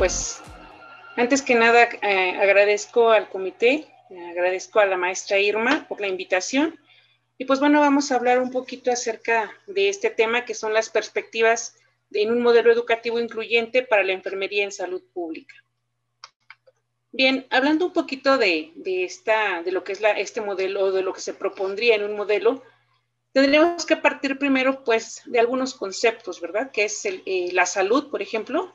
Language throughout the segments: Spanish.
pues antes que nada agradezco al comité, agradezco a la maestra Irma por la invitación. Y pues bueno, vamos a hablar un poquito acerca de este tema que son las perspectivas en un modelo educativo incluyente para la enfermería en salud pública. Bien, hablando un poquito de lo que es este modelo, de lo que se propondría en un modelo, tendríamos que partir primero pues de algunos conceptos, ¿verdad? Que es la salud, por ejemplo,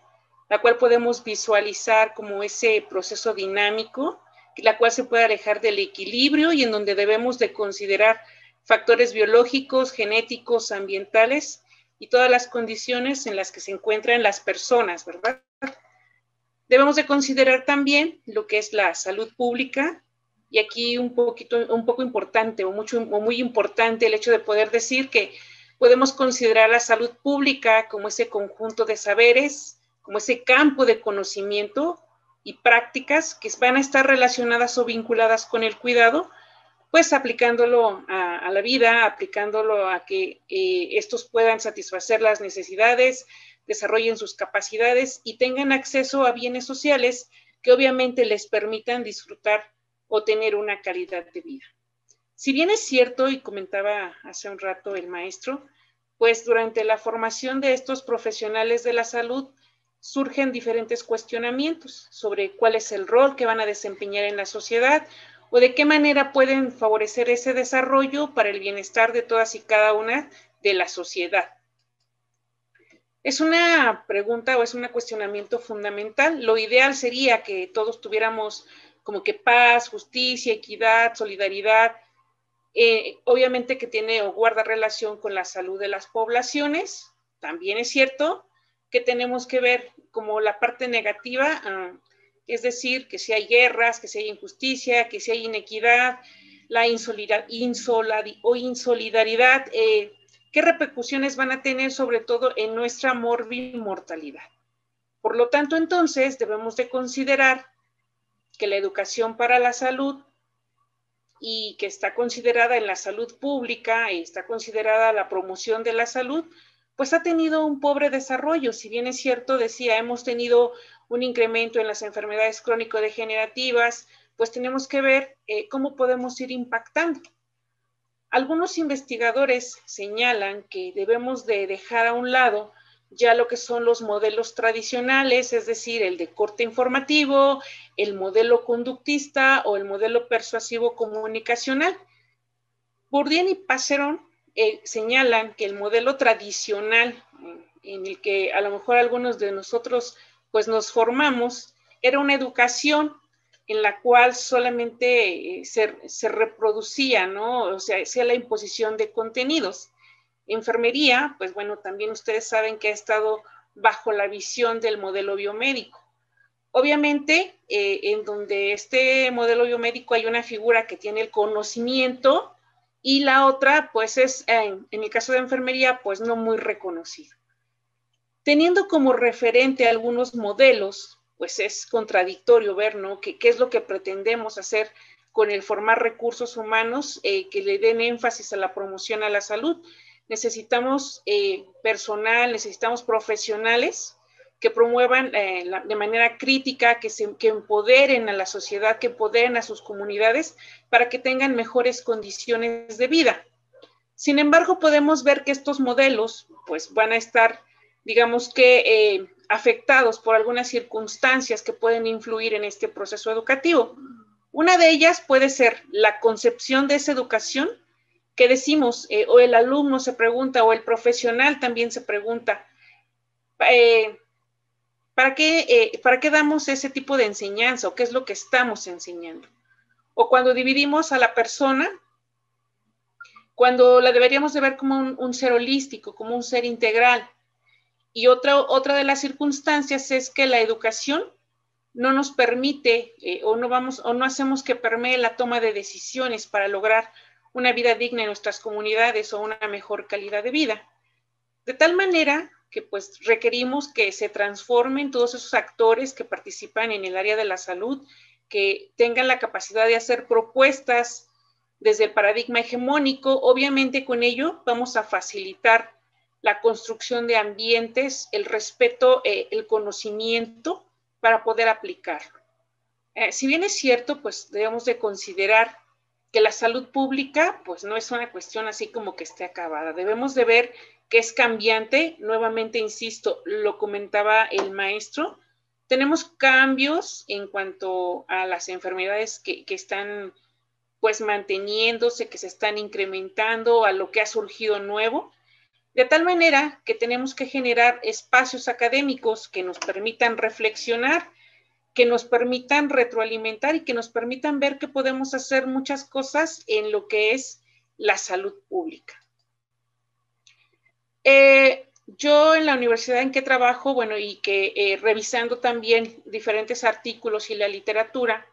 la cual podemos visualizar como ese proceso dinámico, la cual se puede alejar del equilibrio y en donde debemos de considerar factores biológicos, genéticos, ambientales y todas las condiciones en las que se encuentran las personas, ¿verdad? Debemos de considerar también lo que es la salud pública, y aquí un poco importante o muy importante el hecho de poder decir que podemos considerar la salud pública como ese conjunto de saberes, como ese campo de conocimiento y prácticas que van a estar relacionadas o vinculadas con el cuidado, pues aplicándolo a la vida, aplicándolo a que estos puedan satisfacer las necesidades, desarrollen sus capacidades y tengan acceso a bienes sociales que obviamente les permitan disfrutar o tener una calidad de vida. Si bien es cierto, y comentaba hace un rato el maestro, pues durante la formación de estos profesionales de la salud surgen diferentes cuestionamientos sobre cuál es el rol que van a desempeñar en la sociedad o de qué manera pueden favorecer ese desarrollo para el bienestar de todas y cada una de la sociedad. Es una pregunta o es un cuestionamiento fundamental. Lo ideal sería que todos tuviéramos como que paz, justicia, equidad, solidaridad, obviamente que tiene o guarda relación con la salud de las poblaciones. También es cierto que tenemos que ver como la parte negativa, es decir, que si hay guerras, que si hay injusticia, que si hay inequidad, la insolidaridad, ¿qué repercusiones van a tener sobre todo en nuestra mortalidad? Por lo tanto, entonces, debemos de considerar que la educación para la salud y que está considerada en la salud pública y está considerada la promoción de la salud, pues ha tenido un pobre desarrollo. Si bien es cierto, decía, hemos tenido un incremento en las enfermedades crónico-degenerativas, pues tenemos que ver cómo podemos ir impactando. Algunos investigadores señalan que debemos de dejar a un lado ya lo que son los modelos tradicionales, es decir, el de corte informativo, el modelo conductista o el modelo persuasivo comunicacional. Bourdieu y Passeron señalan que el modelo tradicional en el que a lo mejor algunos de nosotros pues nos formamos era una educación en la cual solamente se reproducía, ¿no? O sea, hacía la imposición de contenidos. Enfermería, pues bueno, también ustedes saben que ha estado bajo la visión del modelo biomédico. Obviamente, en donde este modelo biomédico hay una figura que tiene el conocimiento y la otra, pues es, en el caso de enfermería, pues no muy reconocido. Teniendo como referente algunos modelos, pues es contradictorio ver, ¿no? ¿Qué es lo que pretendemos hacer con el formar recursos humanos que le den énfasis a la promoción a la salud? Necesitamos personal, necesitamos profesionales que promuevan de manera crítica, que empoderen a la sociedad, que empoderen a sus comunidades para que tengan mejores condiciones de vida. Sin embargo, podemos ver que estos modelos pues van a estar, digamos que, afectados por algunas circunstancias que pueden influir en este proceso educativo. Una de ellas puede ser la concepción de esa educación que decimos, o el alumno se pregunta, o el profesional también se pregunta, ¿para qué damos ese tipo de enseñanza? ¿O qué es lo que estamos enseñando? O cuando dividimos a la persona, cuando la deberíamos de ver como un ser holístico, como un ser integral. Y otra de las circunstancias es que la educación no nos permite o no hacemos que permee la toma de decisiones para lograr una vida digna en nuestras comunidades o una mejor calidad de vida. De tal manera que pues requerimos que se transformen todos esos actores que participan en el área de la salud, que tengan la capacidad de hacer propuestas desde el paradigma hegemónico. Obviamente con ello vamos a facilitar la construcción de ambientes, el respeto, el conocimiento, para poder aplicarlo. Si bien es cierto, pues debemos de considerar que la salud pública, pues no es una cuestión así como que esté acabada. Debemos de ver que es cambiante. Nuevamente, insisto, lo comentaba el maestro, tenemos cambios en cuanto a las enfermedades que están pues manteniéndose, que se están incrementando, a lo que ha surgido nuevo, de tal manera que tenemos que generar espacios académicos que nos permitan reflexionar, que nos permitan retroalimentar y que nos permitan ver que podemos hacer muchas cosas en lo que es la salud pública. Yo en la universidad en que trabajo, bueno, y que revisando también diferentes artículos y la literatura,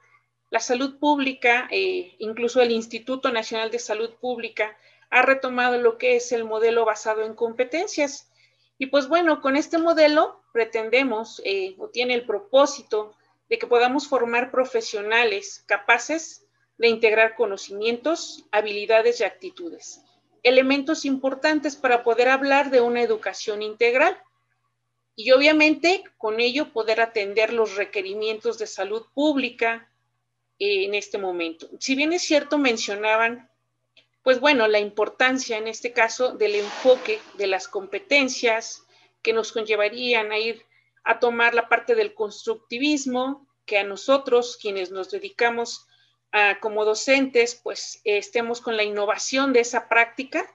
la salud pública, incluso el Instituto Nacional de Salud Pública, ha retomado lo que es el modelo basado en competencias. Y pues bueno, con este modelo pretendemos o tiene el propósito de que podamos formar profesionales capaces de integrar conocimientos, habilidades y actitudes. Elementos importantes para poder hablar de una educación integral. Y obviamente con ello poder atender los requerimientos de salud pública en este momento. Si bien es cierto, mencionaban, pues bueno, la importancia en este caso del enfoque de las competencias que nos conllevarían a ir a tomar la parte del constructivismo, que a nosotros, quienes nos dedicamos como docentes, pues estemos con la innovación de esa práctica.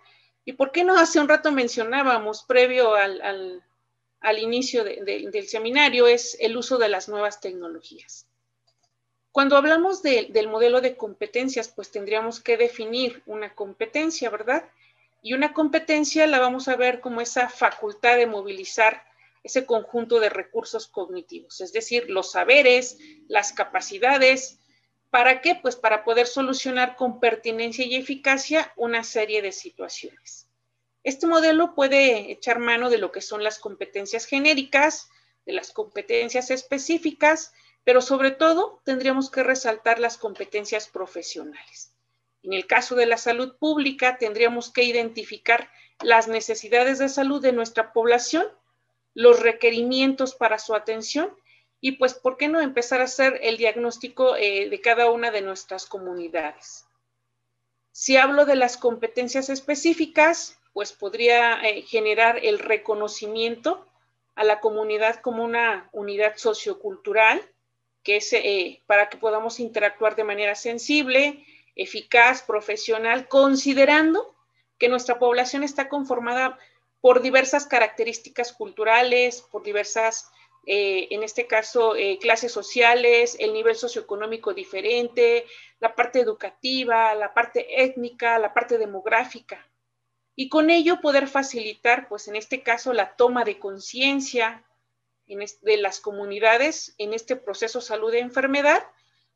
¿Y por qué no? Hace un rato mencionábamos, previo al inicio del seminario, es el uso de las nuevas tecnologías. Cuando hablamos del modelo de competencias, pues tendríamos que definir una competencia, ¿verdad? Y una competencia la vamos a ver como esa facultad de movilizar ese conjunto de recursos cognitivos, es decir, los saberes, las capacidades. ¿Para qué? Pues para poder solucionar con pertinencia y eficacia una serie de situaciones. Este modelo puede echar mano de lo que son las competencias genéricas, de las competencias específicas, pero sobre todo tendríamos que resaltar las competencias profesionales. En el caso de la salud pública, tendríamos que identificar las necesidades de salud de nuestra población, los requerimientos para su atención y pues, ¿por qué no empezar a hacer el diagnóstico de cada una de nuestras comunidades? Si hablo de las competencias específicas, pues podría generar el reconocimiento a la comunidad como una unidad sociocultural, que es para que podamos interactuar de manera sensible, eficaz, profesional, considerando que nuestra población está conformada por diversas características culturales, por diversas, en este caso, clases sociales, el nivel socioeconómico diferente, la parte educativa, la parte étnica, la parte demográfica. Y con ello poder facilitar, pues en este caso, la toma de conciencia de las comunidades en este proceso salud de enfermedad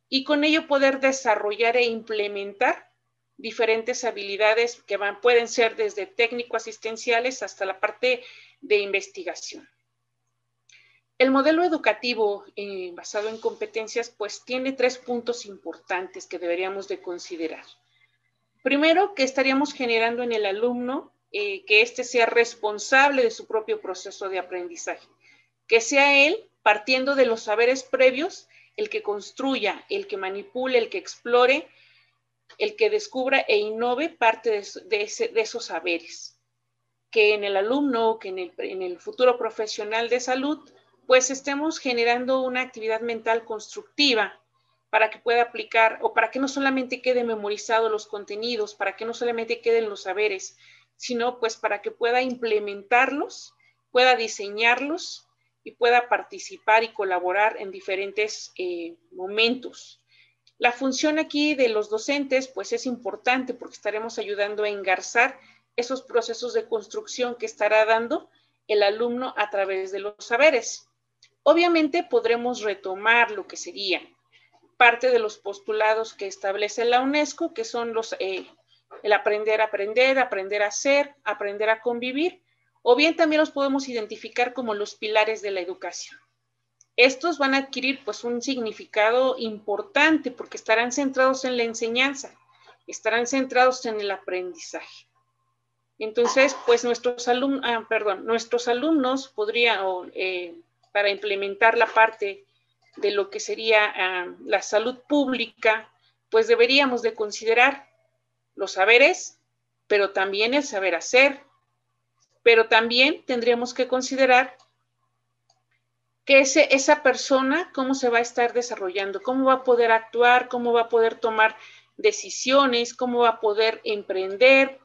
y con ello poder desarrollar e implementar diferentes habilidades que pueden ser desde técnico-asistenciales hasta la parte de investigación. El modelo educativo basado en competencias pues tiene 3 puntos importantes que deberíamos de considerar. Primero, que estaríamos generando en el alumno que éste sea responsable de su propio proceso de aprendizaje, que sea él, partiendo de los saberes previos, el que construya, el que manipule, el que explore, el que descubra e innove parte de esos saberes. Que en el alumno, que en el futuro profesional de salud, pues estemos generando una actividad mental constructiva para que pueda aplicar o para que no solamente queden memorizados los contenidos, para que no solamente queden los saberes, sino pues para que pueda implementarlos, pueda diseñarlos y pueda participar y colaborar en diferentes momentos. La función aquí de los docentes pues es importante porque estaremos ayudando a engarzar esos procesos de construcción que estará dando el alumno a través de los saberes. Obviamente podremos retomar lo que sería parte de los postulados que establece la UNESCO, que son el aprender a aprender, aprender a ser, aprender a convivir, o bien también los podemos identificar como los pilares de la educación. Estos van a adquirir pues un significado importante porque estarán centrados en la enseñanza, estarán centrados en el aprendizaje. Entonces, pues nuestros alumnos podrían, para implementar la parte de lo que sería la salud pública, pues deberíamos de considerar los saberes, pero también el saber hacer, pero también tendríamos que considerar que esa persona, cómo se va a estar desarrollando, cómo va a poder actuar, cómo va a poder tomar decisiones, cómo va a poder emprender.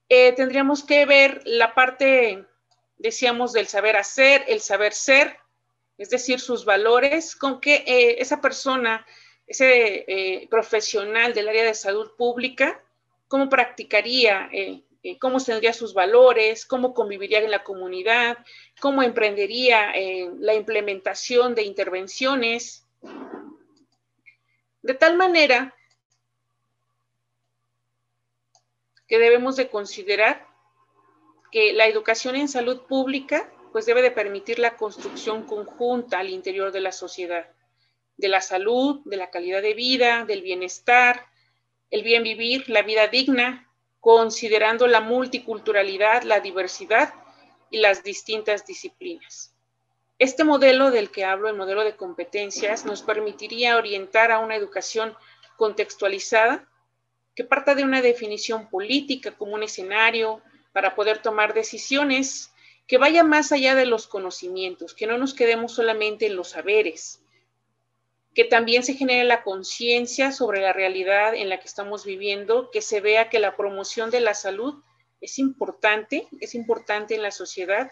Tendríamos que ver la parte, decíamos, del saber hacer, el saber ser, es decir, sus valores, con que esa persona, ese profesional del área de salud pública, cómo practicaría, cómo tendría sus valores, cómo conviviría en la comunidad, cómo emprendería la implementación de intervenciones, de tal manera que debemos de considerar que la educación en salud pública pues debe de permitir la construcción conjunta al interior de la sociedad, de la salud, de la calidad de vida, del bienestar, el bien vivir, la vida digna, considerando la multiculturalidad, la diversidad y las distintas disciplinas. Este modelo del que hablo, el modelo de competencias, nos permitiría orientar a una educación contextualizada que parta de una definición política como un escenario para poder tomar decisiones, que vaya más allá de los conocimientos, que no nos quedemos solamente en los saberes, que también se genere la conciencia sobre la realidad en la que estamos viviendo, que se vea que la promoción de la salud es importante en la sociedad,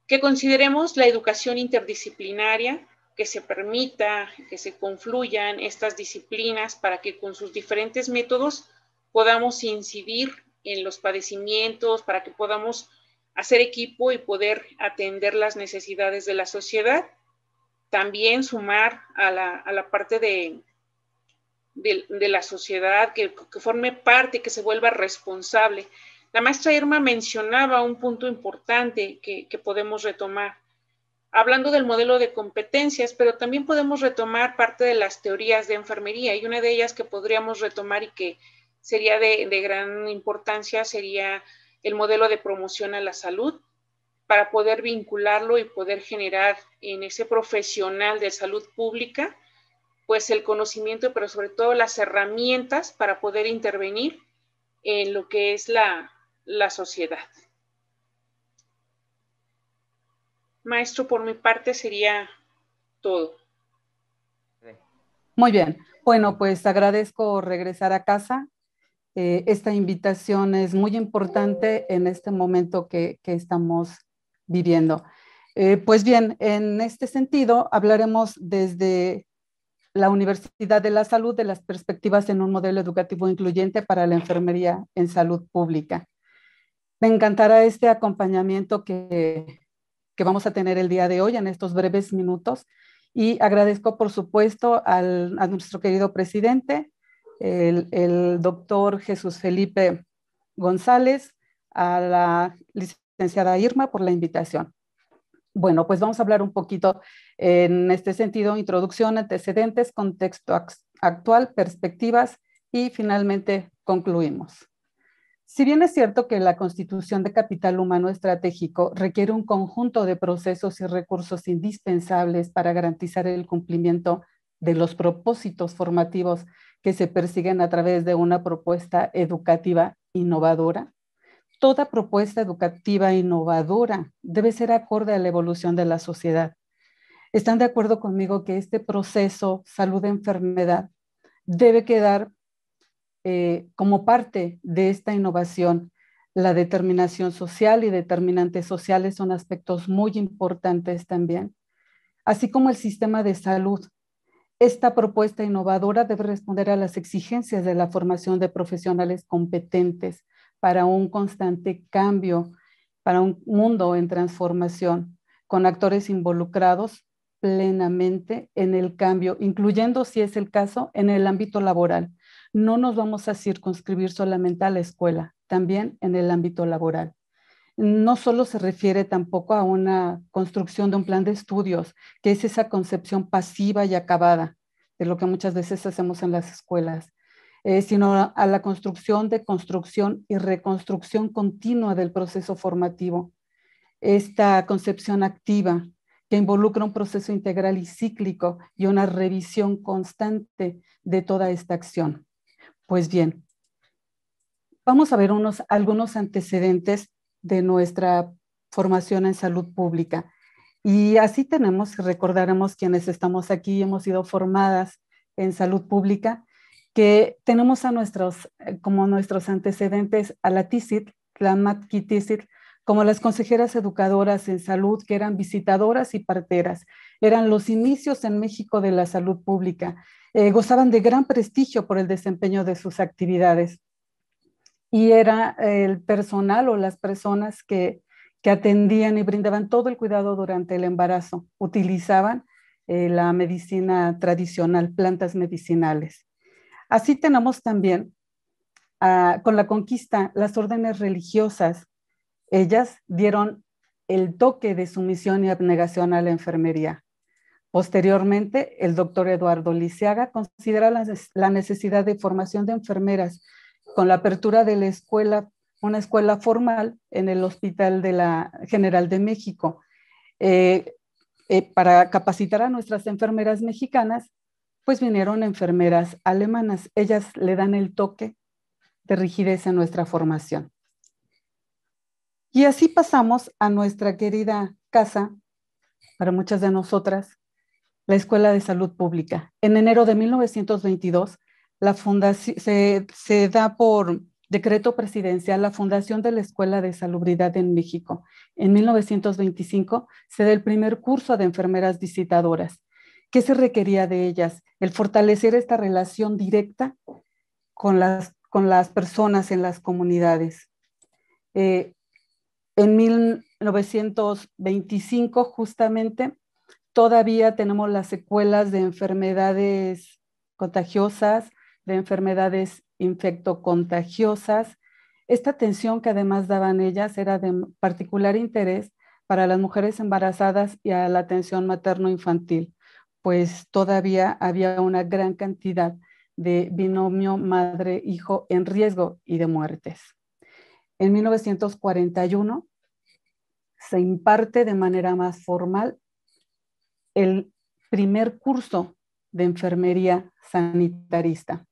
que consideremos la educación interdisciplinaria, que se permita que se confluyan estas disciplinas para que con sus diferentes métodos podamos incidir en los padecimientos, para que podamos hacer equipo y poder atender las necesidades de la sociedad. También sumar a la parte de la sociedad, que forme parte, que se vuelva responsable. La maestra Irma mencionaba un punto importante que podemos retomar, hablando del modelo de competencias, pero también podemos retomar parte de las teorías de enfermería, y una de ellas que podríamos retomar y que sería de gran importancia sería el modelo de promoción a la salud, para poder vincularlo y poder generar en ese profesional de salud pública pues el conocimiento, pero sobre todo las herramientas para poder intervenir en lo que es la sociedad. Maestro, por mi parte sería todo. Muy bien. Bueno, pues agradezco regresar a casa. Esta invitación es muy importante en este momento que estamos viviendo. Pues bien, en este sentido hablaremos desde la Universidad de la Salud de las perspectivas en un modelo educativo incluyente para la enfermería en salud pública. Me encantará este acompañamiento que vamos a tener el día de hoy en estos breves minutos, y agradezco por supuesto a nuestro querido presidente, el doctor Jesús Felipe González, a la licenciada Irma por la invitación. Bueno, pues vamos a hablar un poquito en este sentido: introducción, antecedentes, contexto actual, perspectivas y finalmente concluimos. Si bien es cierto que la constitución de capital humano estratégico requiere un conjunto de procesos y recursos indispensables para garantizar el cumplimiento de los propósitos formativos que se persiguen a través de una propuesta educativa innovadora, toda propuesta educativa innovadora debe ser acorde a la evolución de la sociedad. ¿Están de acuerdo conmigo que este proceso salud-enfermedad debe quedar como parte de esta innovación? La determinación social y determinantes sociales son aspectos muy importantes también, así como el sistema de salud. Esta propuesta innovadora debe responder a las exigencias de la formación de profesionales competentes para un constante cambio, para un mundo en transformación, con actores involucrados plenamente en el cambio, incluyendo, si es el caso, en el ámbito laboral. No nos vamos a circunscribir solamente a la escuela, también en el ámbito laboral. No solo se refiere tampoco a una construcción de un plan de estudios, que es esa concepción pasiva y acabada de lo que muchas veces hacemos en las escuelas, sino a la construcción y reconstrucción continua del proceso formativo. Esta concepción activa que involucra un proceso integral y cíclico y una revisión constante de toda esta acción. Pues bien, vamos a ver algunos antecedentes de nuestra formación en salud pública. Y así recordaremos quienes estamos aquí y hemos sido formadas en salud pública, que tenemos como nuestros antecedentes a la TICIT, la MATQUI-TICIT, como las consejeras educadoras en salud, que eran visitadoras y parteras. Eran los inicios en México de la salud pública. Gozaban de gran prestigio por el desempeño de sus actividades. Y era el personal o las personas que atendían y brindaban todo el cuidado durante el embarazo. Utilizaban la medicina tradicional, plantas medicinales. Así tenemos también, con la conquista, las órdenes religiosas. Ellas dieron el toque de sumisión y abnegación a la enfermería. Posteriormente, el doctor Eduardo Lisiaga considera la necesidad de formación de enfermeras con la apertura de una escuela formal en el Hospital General de México. Para capacitar a nuestras enfermeras mexicanas, pues vinieron enfermeras alemanas. Ellas le dan el toque de rigidez en nuestra formación. Y así pasamos a nuestra querida casa, para muchas de nosotras, la Escuela de Salud Pública. En enero de 1922, la fundación, se da por decreto presidencial la fundación de la Escuela de Salubridad en México. En 1925 se da el primer curso de enfermeras visitadoras. ¿Qué se requería de ellas? El fortalecer esta relación directa con las personas en las comunidades. En 1925, justamente, todavía tenemos las secuelas de enfermedades contagiosas, de enfermedades infectocontagiosas. Esta atención que además daban ellas era de particular interés para las mujeres embarazadas y a la atención materno-infantil, pues todavía había una gran cantidad de binomio madre-hijo en riesgo y de muertes. En 1941 se imparte de manera más formal el primer curso de enfermería sanitarista.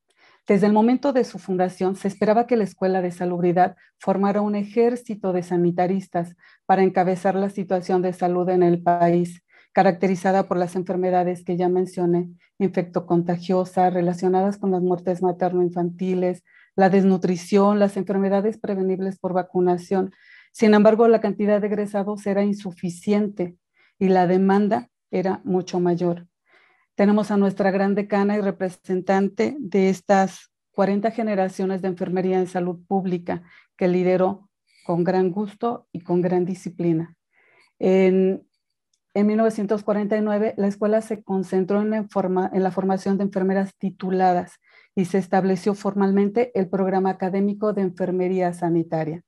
Desde el momento de su fundación, se esperaba que la Escuela de Salubridad formara un ejército de sanitaristas para encabezar la situación de salud en el país, caracterizada por las enfermedades que ya mencioné, infectocontagiosas, relacionadas con las muertes materno-infantiles, la desnutrición, las enfermedades prevenibles por vacunación. Sin embargo, la cantidad de egresados era insuficiente y la demanda era mucho mayor. Tenemos a nuestra gran decana y representante de estas 40 generaciones de enfermería en salud pública, que lideró con gran gusto y con gran disciplina. En 1949, la escuela se concentró en la formación de enfermeras tituladas y se estableció formalmente el programa académico de enfermería sanitaria.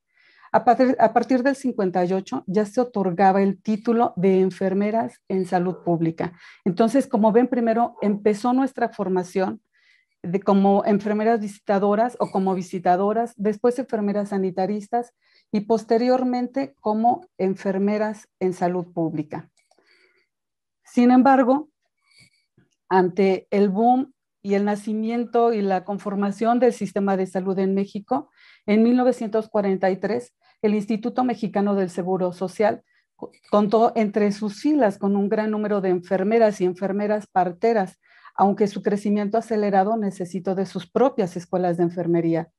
A partir del 58 ya se otorgaba el título de enfermeras en salud pública. Entonces, como ven, primero empezó nuestra formación como enfermeras visitadoras o como visitadoras, después enfermeras sanitaristas y posteriormente como enfermeras en salud pública. Sin embargo, ante el boom y el nacimiento y la conformación del sistema de salud en México, en 1943, el Instituto Mexicano del Seguro Social contó entre sus filas con un gran número de enfermeras y enfermeras parteras, aunque su crecimiento acelerado necesitó de sus propias escuelas de enfermería.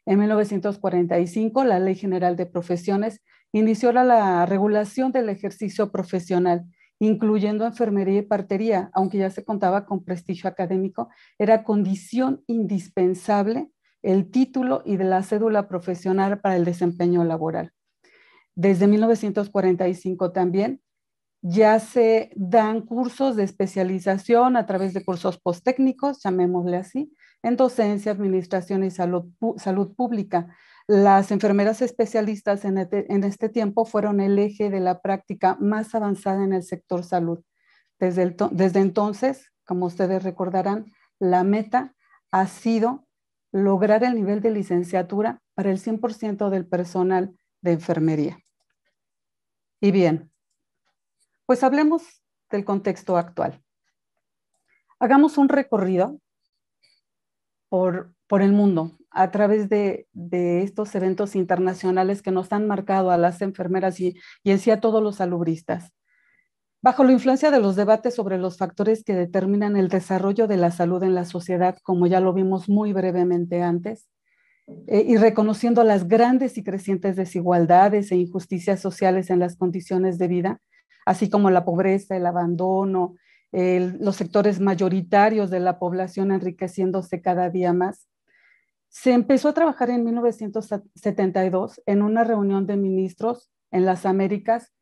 En 1945, la Ley General de Profesiones inició la regulación del ejercicio profesional, incluyendo enfermería y partería, aunque ya se contaba con prestigio académico, era condición indispensable el título y de la cédula profesional para el desempeño laboral. Desde 1945 también ya se dan cursos de especialización a través de cursos posttécnicos, llamémosle así, en docencia, administración y salud pública. Las enfermeras especialistas en este tiempo fueron el eje de la práctica más avanzada en el sector salud. Desde entonces, como ustedes recordarán, la meta ha sido lograr el nivel de licenciatura para el 100% del personal de enfermería. Y bien, pues hablemos del contexto actual. Hagamos un recorrido por el mundo a través de estos eventos internacionales que nos han marcado a las enfermeras y en sí a todos los salubristas. Bajo la influencia de los debates sobre los factores que determinan el desarrollo de la salud en la sociedad, como ya lo vimos muy brevemente antes, y reconociendo las grandes y crecientes desigualdades e injusticias sociales en las condiciones de vida, así como la pobreza, el abandono, los sectores mayoritarios de la población enriqueciéndose cada día más, se empezó a trabajar en 1972 en una reunión de ministros en las Américas,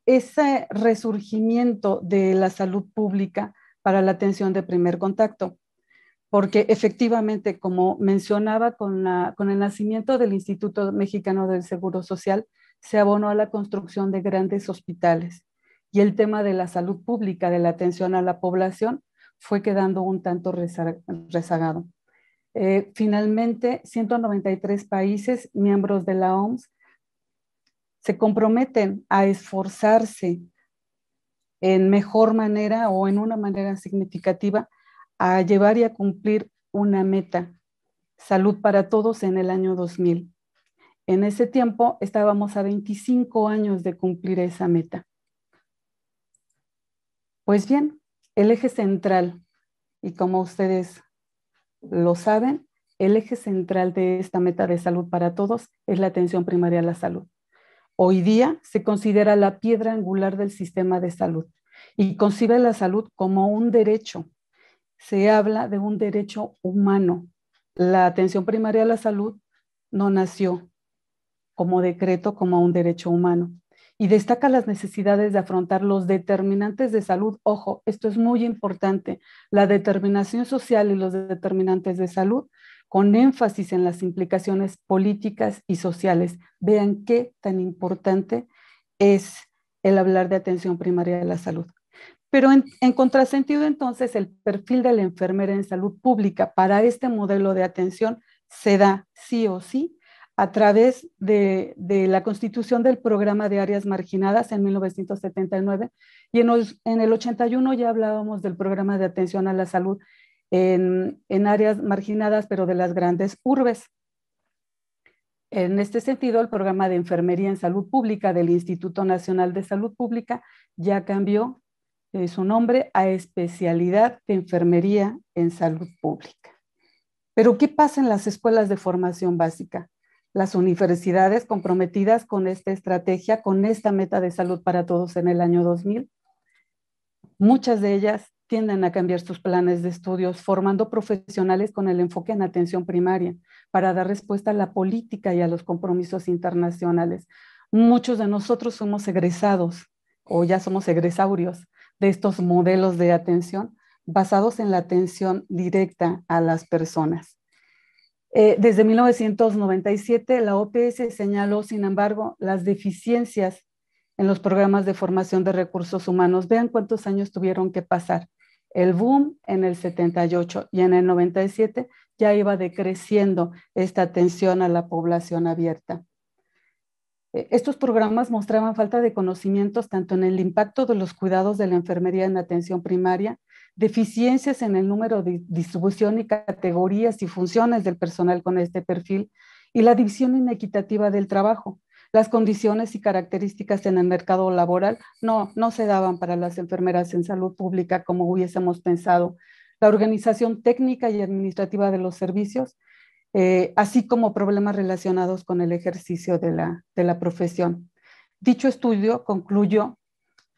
ese resurgimiento de la salud pública para la atención de primer contacto, porque efectivamente, como mencionaba, con el nacimiento del Instituto Mexicano del Seguro Social, se abonó a la construcción de grandes hospitales y el tema de la salud pública, de la atención a la población, fue quedando un tanto rezagado. Finalmente, 193 países miembros de la OMS se comprometen a esforzarse en mejor manera o en una manera significativa a llevar y a cumplir una meta, salud para todos en el año 2000. En ese tiempo estábamos a 25 años de cumplir esa meta. Pues bien, el eje central, y como ustedes lo saben, el eje central de esta meta de salud para todos es la atención primaria a la salud. Hoy día se considera la piedra angular del sistema de salud y concibe la salud como un derecho. Se habla de un derecho humano. La atención primaria a la salud no nació como decreto, como un derecho humano. Y destaca las necesidades de afrontar los determinantes de salud. Ojo, esto es muy importante. La determinación social y los determinantes de salud, con énfasis en las implicaciones políticas y sociales. Vean qué tan importante es el hablar de atención primaria a la salud. Pero en contrasentido, entonces, el perfil de la enfermera en salud pública para este modelo de atención se da sí o sí a través de la constitución del programa de áreas marginadas en 1979 y en el 81 ya hablábamos del programa de atención a la salud en áreas marginadas, pero de las grandes urbes. En este sentido, el programa de enfermería en salud pública del Instituto Nacional de Salud Pública ya cambió su nombre a especialidad de enfermería en salud pública. Pero ¿qué pasa en las escuelas de formación básica? Las universidades comprometidas con esta estrategia, con esta meta de salud para todos en el año 2000, muchas de ellas tienden a cambiar sus planes de estudios, formando profesionales con el enfoque en atención primaria para dar respuesta a la política y a los compromisos internacionales. Muchos de nosotros somos egresados o ya somos egresaurios de estos modelos de atención basados en la atención directa a las personas. Desde 1997, la OPS señaló, sin embargo, las deficiencias en los programas de formación de recursos humanos. Vean cuántos años tuvieron que pasar. El boom en el 78 y en el 97 ya iba decreciendo esta atención a la población abierta. Estos programas mostraban falta de conocimientos tanto en el impacto de los cuidados de la enfermería en atención primaria, deficiencias en el número de distribución y categorías y funciones del personal con este perfil y la división inequitativa del trabajo. Las condiciones y características en el mercado laboral no se daban para las enfermeras en salud pública como hubiésemos pensado. La organización técnica y administrativa de los servicios, así como problemas relacionados con el ejercicio de la profesión. Dicho estudio concluyó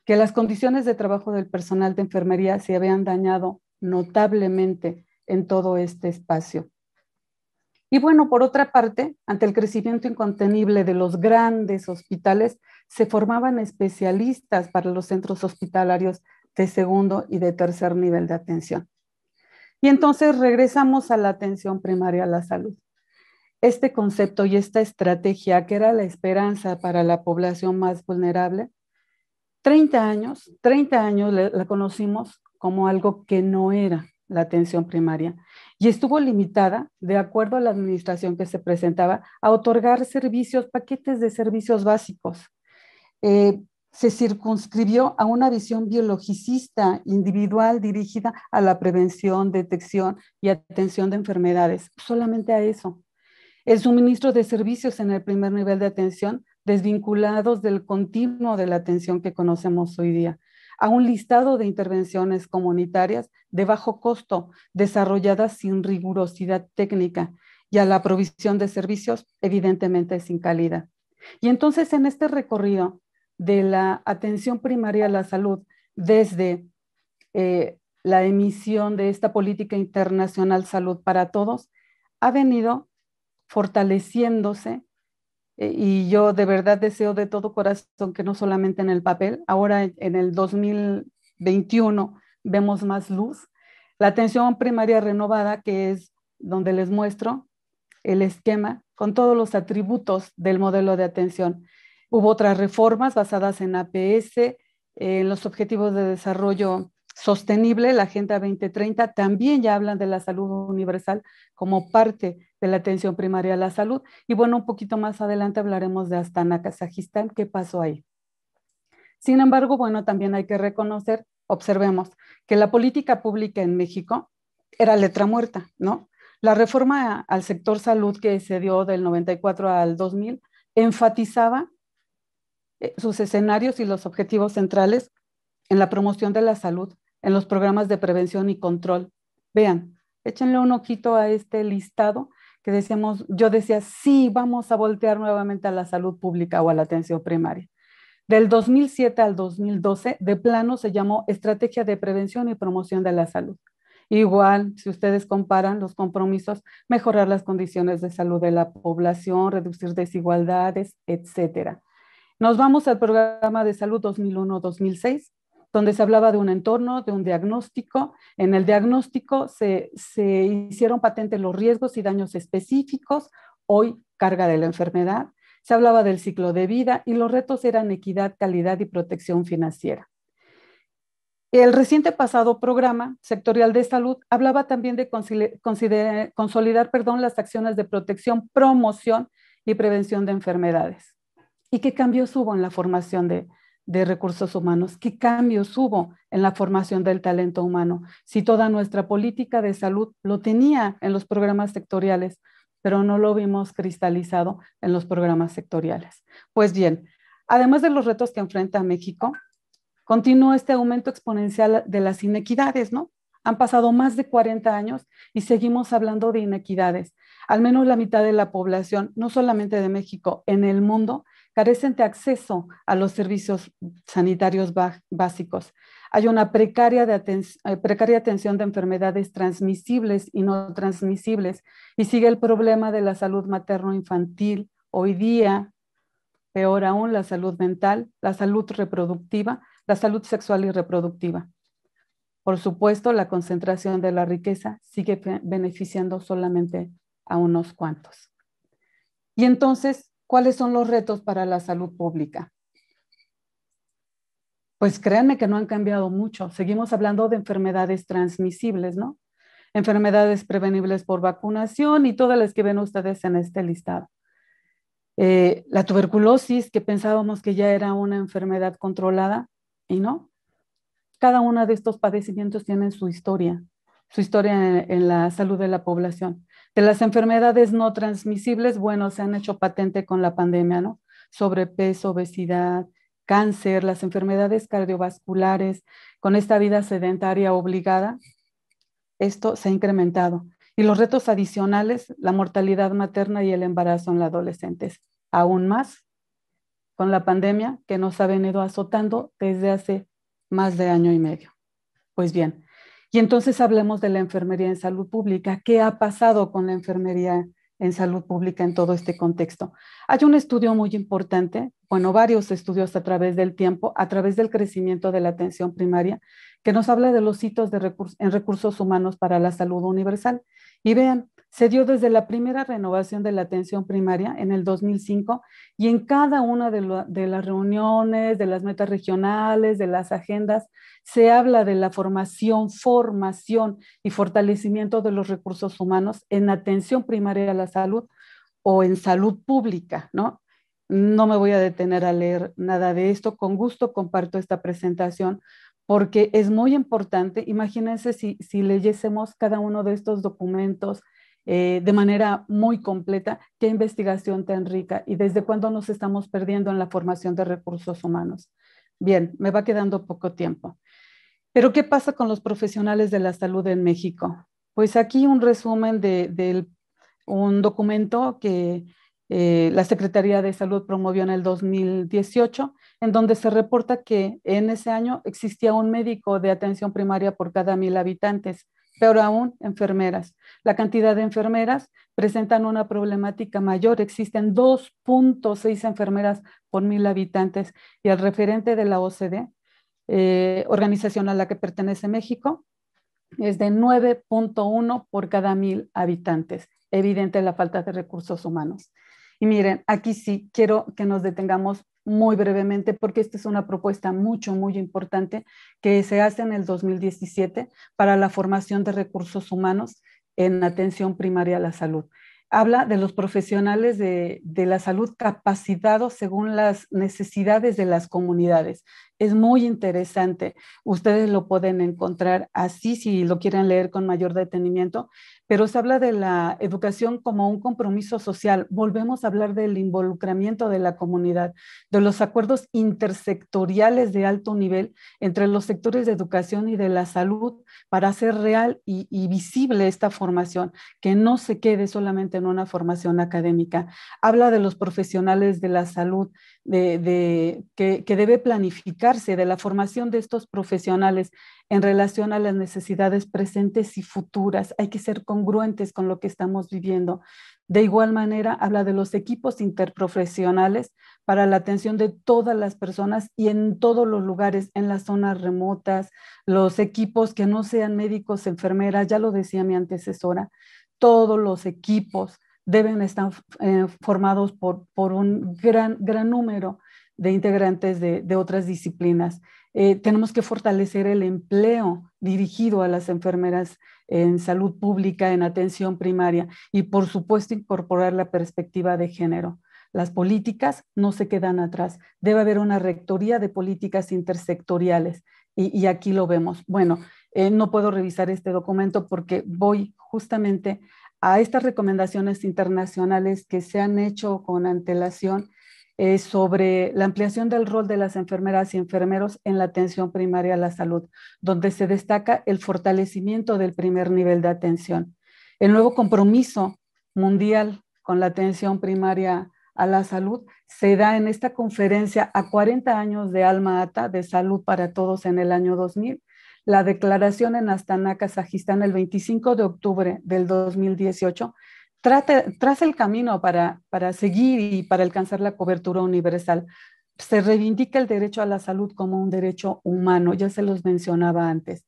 que las condiciones de trabajo del personal de enfermería se habían dañado notablemente en todo este espacio. Y bueno, por otra parte, ante el crecimiento incontenible de los grandes hospitales, se formaban especialistas para los centros hospitalarios de segundo y de tercer nivel de atención. Y entonces regresamos a la atención primaria a la salud. Este concepto y esta estrategia, que era la esperanza para la población más vulnerable, 30 años la conocimos como algo que no era la atención primaria y estuvo limitada, de acuerdo a la administración que se presentaba, a otorgar servicios, paquetes de servicios básicos. se circunscribió a una visión biologicista individual dirigida a la prevención, detección y atención de enfermedades, solamente a eso. El suministro de servicios en el primer nivel de atención, desvinculados del continuo de la atención que conocemos hoy día, a un listado de intervenciones comunitarias de bajo costo, desarrolladas sin rigurosidad técnica, y a la provisión de servicios, evidentemente sin calidad. Y entonces, en este recorrido de la atención primaria a la salud, desde la emisión de esta política internacional Salud para Todos, ha venido fortaleciéndose, y yo de verdad deseo de todo corazón que no solamente en el papel, ahora en el 2021 vemos más luz. La atención primaria renovada, que es donde les muestro el esquema con todos los atributos del modelo de atención. Hubo otras reformas basadas en APS, en los Objetivos de Desarrollo Sostenible, la Agenda 2030, también ya hablan de la salud universal como parte de la atención primaria a la salud. Y bueno, un poquito más adelante hablaremos de Astana, Kazajistán, qué pasó ahí. Sin embargo, bueno, también hay que reconocer, observemos, que la política pública en México era letra muerta, ¿no? La reforma al sector salud que se dio del 94 al 2000 enfatizaba sus escenarios y los objetivos centrales en la promoción de la salud, en los programas de prevención y control. Vean, échenle un ojito a este listado que decíamos, yo decía, sí, vamos a voltear nuevamente a la salud pública o a la atención primaria. Del 2007 al 2012, de plano se llamó Estrategia de Prevención y Promoción de la Salud. Igual, si ustedes comparan los compromisos, mejorar las condiciones de salud de la población, reducir desigualdades, etcétera. Nos vamos al programa de salud 2001-2006, donde se hablaba de un entorno, de un diagnóstico. En el diagnóstico se hicieron patentes los riesgos y daños específicos, hoy carga de la enfermedad. Se hablaba del ciclo de vida y los retos eran equidad, calidad y protección financiera. El reciente pasado programa sectorial de salud hablaba también de consolidar las acciones de protección, promoción y prevención de enfermedades. ¿Y qué cambios hubo en la formación de recursos humanos? ¿Qué cambios hubo en la formación del talento humano? Si toda nuestra política de salud lo tenía en los programas sectoriales, pero no lo vimos cristalizado en los programas sectoriales. Pues bien, además de los retos que enfrenta México, continúa este aumento exponencial de las inequidades, ¿no? Han pasado más de 40 años y seguimos hablando de inequidades. Al menos la mitad de la población, no solamente de México, en el mundo, carecen de acceso a los servicios sanitarios básicos. Hay una precaria atención de enfermedades transmisibles y no transmisibles, y sigue el problema de la salud materno-infantil. Hoy día, peor aún, la salud mental, la salud reproductiva, la salud sexual y reproductiva. Por supuesto, la concentración de la riqueza sigue beneficiando solamente a unos cuantos. Y entonces, ¿cuáles son los retos para la salud pública? Pues créanme que no han cambiado mucho. Seguimos hablando de enfermedades transmisibles, ¿no? Enfermedades prevenibles por vacunación y todas las que ven ustedes en este listado. La tuberculosis, que pensábamos que ya era una enfermedad controlada, y no. Cada uno de estos padecimientos tiene su historia en la salud de la población. De las enfermedades no transmisibles, bueno, se han hecho patente con la pandemia, ¿no? Sobrepeso, obesidad, cáncer, las enfermedades cardiovasculares, con esta vida sedentaria obligada, esto se ha incrementado. Y los retos adicionales, la mortalidad materna y el embarazo en los adolescentes, aún más con la pandemia que nos ha venido azotando desde hace más de año y medio. Pues bien, y entonces hablemos de la enfermería en salud pública. ¿Qué ha pasado con la enfermería en salud pública en todo este contexto? Hay un estudio muy importante, bueno, varios estudios a través del tiempo, a través del crecimiento de la atención primaria, que nos habla de los hitos en recursos humanos para la salud universal. Y vean, se dio desde la primera renovación de la atención primaria en el 2005 y en cada una de las reuniones, de las metas regionales, de las agendas, se habla de la formación y fortalecimiento de los recursos humanos en atención primaria a la salud o en salud pública, ¿no? No me voy a detener a leer nada de esto. Con gusto comparto esta presentación porque es muy importante. Imagínense si leyésemos cada uno de estos documentos de manera muy completa, qué investigación tan rica y desde cuándo nos estamos perdiendo en la formación de recursos humanos. Bien, me va quedando poco tiempo. Pero ¿qué pasa con los profesionales de la salud en México? Pues aquí un resumen de un documento que la Secretaría de Salud promovió en el 2018, en donde se reporta que en ese año existía un médico de atención primaria por cada 1,000 habitantes, pero aún enfermeras. La cantidad de enfermeras presentan una problemática mayor. Existen 2.6 enfermeras por 1,000 habitantes y el referente de la OCDE, organización a la que pertenece México, es de 9.1 por cada 1,000 habitantes. Evidente la falta de recursos humanos. Y miren, aquí sí quiero que nos detengamos muy brevemente porque esta es una propuesta muy importante que se hace en el 2017 para la formación de recursos humanos en atención primaria a la salud. Habla de los profesionales de la salud capacitados según las necesidades de las comunidades. Es muy interesante. Ustedes lo pueden encontrar así si lo quieren leer con mayor detenimiento, pero se habla de la educación como un compromiso social. Volvemos a hablar del involucramiento de la comunidad, de los acuerdos intersectoriales de alto nivel entre los sectores de educación y de la salud para hacer real y visible esta formación, que no se quede solamente en una formación académica. Habla de los profesionales de la salud, que debe planificarse, de la formación de estos profesionales en relación a las necesidades presentes y futuras. Hay que ser congruentes con lo que estamos viviendo. De igual manera, habla de los equipos interprofesionales para la atención de todas las personas y en todos los lugares, en las zonas remotas, los equipos que no sean médicos, enfermeras, ya lo decía mi antecesora, todos los equipos deben estar formados por un gran número de integrantes de otras disciplinas. Tenemos que fortalecer el empleo dirigido a las enfermeras en salud pública, en atención primaria y por supuesto incorporar la perspectiva de género. Las políticas no se quedan atrás. Debe haber una rectoría de políticas intersectoriales y aquí lo vemos. Bueno, no puedo revisar este documento porque voy justamente a estas recomendaciones internacionales que se han hecho con antelación sobre la ampliación del rol de las enfermeras y enfermeros en la atención primaria a la salud, donde se destaca el fortalecimiento del primer nivel de atención. El nuevo compromiso mundial con la atención primaria a la salud se da en esta conferencia a 40 años de Alma Ata de Salud para Todos en el año 2000. La declaración en Astana, Kazajistán, el 25 de octubre del 2018, traza el camino para seguir y para alcanzar la cobertura universal. Se reivindica el derecho a la salud como un derecho humano, ya se los mencionaba antes.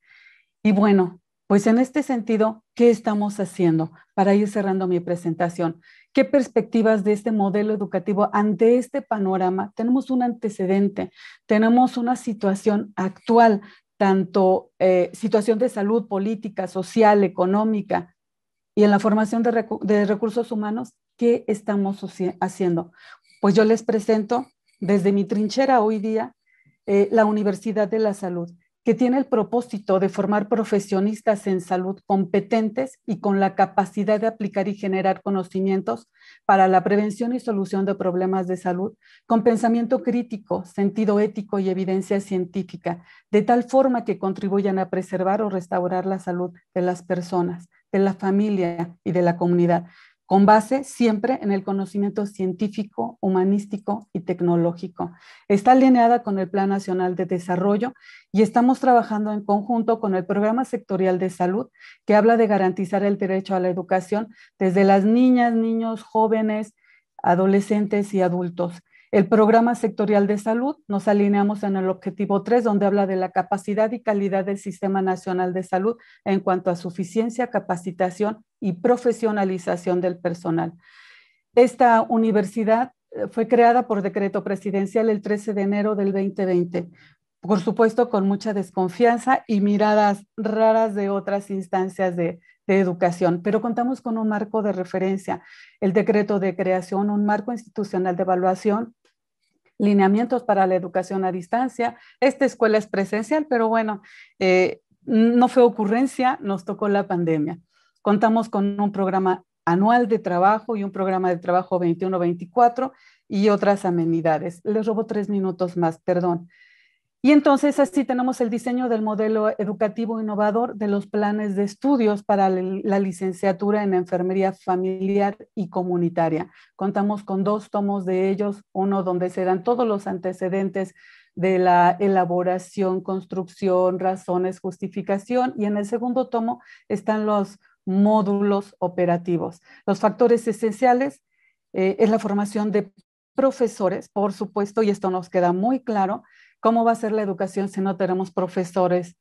Y bueno, pues en este sentido, ¿qué estamos haciendo para ir cerrando mi presentación? ¿Qué perspectivas de este modelo educativo ante este panorama? Tenemos un antecedente, tenemos una situación actual, tanto situación de salud, política, social, económica, y en la formación de recursos humanos, ¿qué estamos haciendo? Pues yo les presento desde mi trinchera hoy día la Universidad de la Salud, que tiene el propósito de formar profesionistas en salud competentes y con la capacidad de aplicar y generar conocimientos para la prevención y solución de problemas de salud, con pensamiento crítico, sentido ético y evidencia científica, de tal forma que contribuyan a preservar o restaurar la salud de las personas, de la familia y de la comunidad, con base siempre en el conocimiento científico, humanístico y tecnológico. Está alineada con el Plan Nacional de Desarrollo y estamos trabajando en conjunto con el Programa Sectorial de Salud, que habla de garantizar el derecho a la educación desde las niñas, niños, jóvenes, adolescentes y adultos. El Programa Sectorial de Salud nos alineamos en el objetivo 3, donde habla de la capacidad y calidad del Sistema Nacional de Salud en cuanto a suficiencia, capacitación y profesionalización del personal. Esta universidad fue creada por decreto presidencial el 13 de enero del 2020, por supuesto con mucha desconfianza y miradas raras de otras instancias de de educación, pero contamos con un marco de referencia, el decreto de creación, un marco institucional de evaluación, lineamientos para la educación a distancia. Esta escuela es presencial, pero bueno, no fue ocurrencia, nos tocó la pandemia. Contamos con un programa anual de trabajo y un programa de trabajo 21-24 y otras amenidades. Les robo 3 minutos más, perdón. Y entonces así tenemos el diseño del modelo educativo innovador de los planes de estudios para la licenciatura en enfermería familiar y comunitaria. Contamos con 2 tomos de ellos, uno donde se dan todos los antecedentes de la elaboración, construcción, razones, justificación, y en el segundo tomo están los módulos operativos. Los factores esenciales es la formación de profesores, por supuesto, y esto nos queda muy claro. ¿Cómo va a ser la educación si no tenemos profesores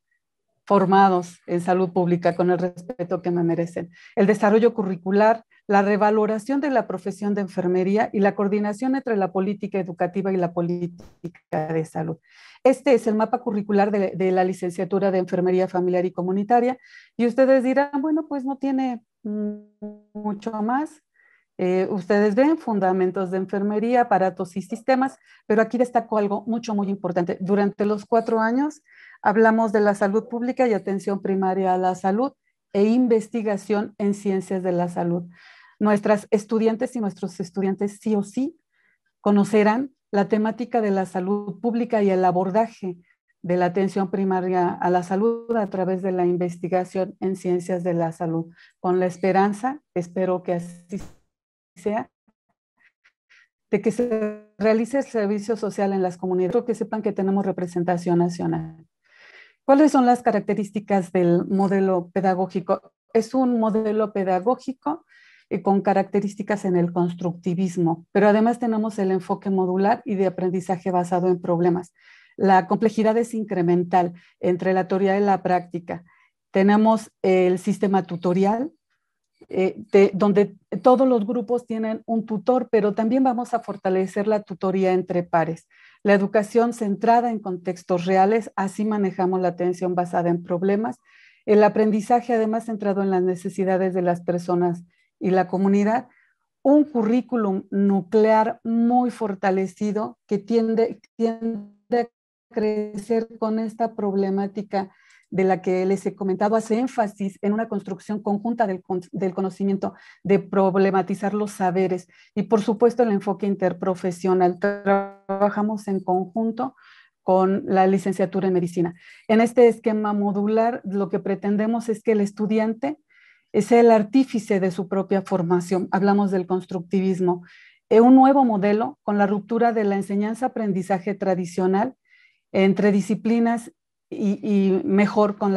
formados en salud pública con el respeto que me merecen? El desarrollo curricular, la revaloración de la profesión de enfermería y la coordinación entre la política educativa y la política de salud. Este es el mapa curricular de la licenciatura de enfermería familiar y comunitaria. Y ustedes dirán, bueno, pues no tiene mucho más. Ustedes ven fundamentos de enfermería, aparatos y sistemas, pero aquí destaco algo muy importante. Durante los 4 años hablamos de la salud pública y atención primaria a la salud e investigación en ciencias de la salud. Nuestras estudiantes y nuestros estudiantes sí o sí conocerán la temática de la salud pública y el abordaje de la atención primaria a la salud a través de la investigación en ciencias de la salud, con la esperanza, espero que así sea, de que se realice el servicio social en las comunidades, que sepan que tenemos representación nacional. ¿Cuáles son las características del modelo pedagógico? Es un modelo pedagógico con características en el constructivismo, pero además tenemos el enfoque modular y de aprendizaje basado en problemas. La complejidad es incremental entre la teoría y la práctica. Tenemos el sistema tutorial, donde todos los grupos tienen un tutor, pero también vamos a fortalecer la tutoría entre pares. La educación centrada en contextos reales, así manejamos la atención basada en problemas. El aprendizaje además centrado en las necesidades de las personas y la comunidad. Un currículum nuclear muy fortalecido que tiende a crecer con esta problemática de la que les he comentado, hace énfasis en una construcción conjunta del conocimiento, de problematizar los saberes y por supuesto el enfoque interprofesional. Trabajamos en conjunto con la licenciatura en medicina. En este esquema modular lo que pretendemos es que el estudiante sea el artífice de su propia formación. Hablamos del constructivismo. Un nuevo modelo con la ruptura de la enseñanza-aprendizaje tradicional entre disciplinas y mejor con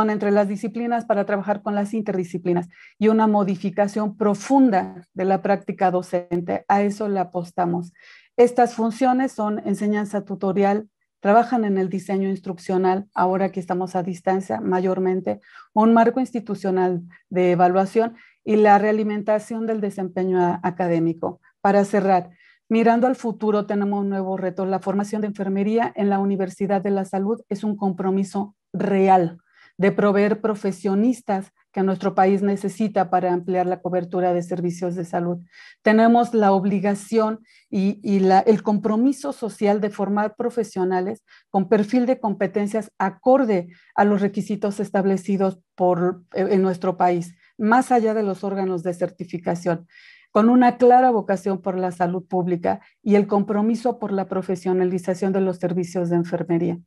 entre las disciplinas para trabajar con las interdisciplinas y una modificación profunda de la práctica docente. A eso le apostamos. Estas funciones son enseñanza tutorial, trabajan en el diseño instruccional, ahora que estamos a distancia mayormente, un marco institucional de evaluación y la realimentación del desempeño académico. Para cerrar, mirando al futuro, tenemos un nuevo reto. La formación de enfermería en la Universidad de la Salud es un compromiso real de proveer profesionistas que nuestro país necesita para ampliar la cobertura de servicios de salud. Tenemos la obligación y el compromiso social de formar profesionales con perfil de competencias acorde a los requisitos establecidos en nuestro país, más allá de los órganos de certificación, con una clara vocación por la salud pública y el compromiso por la profesionalización de los servicios de enfermería.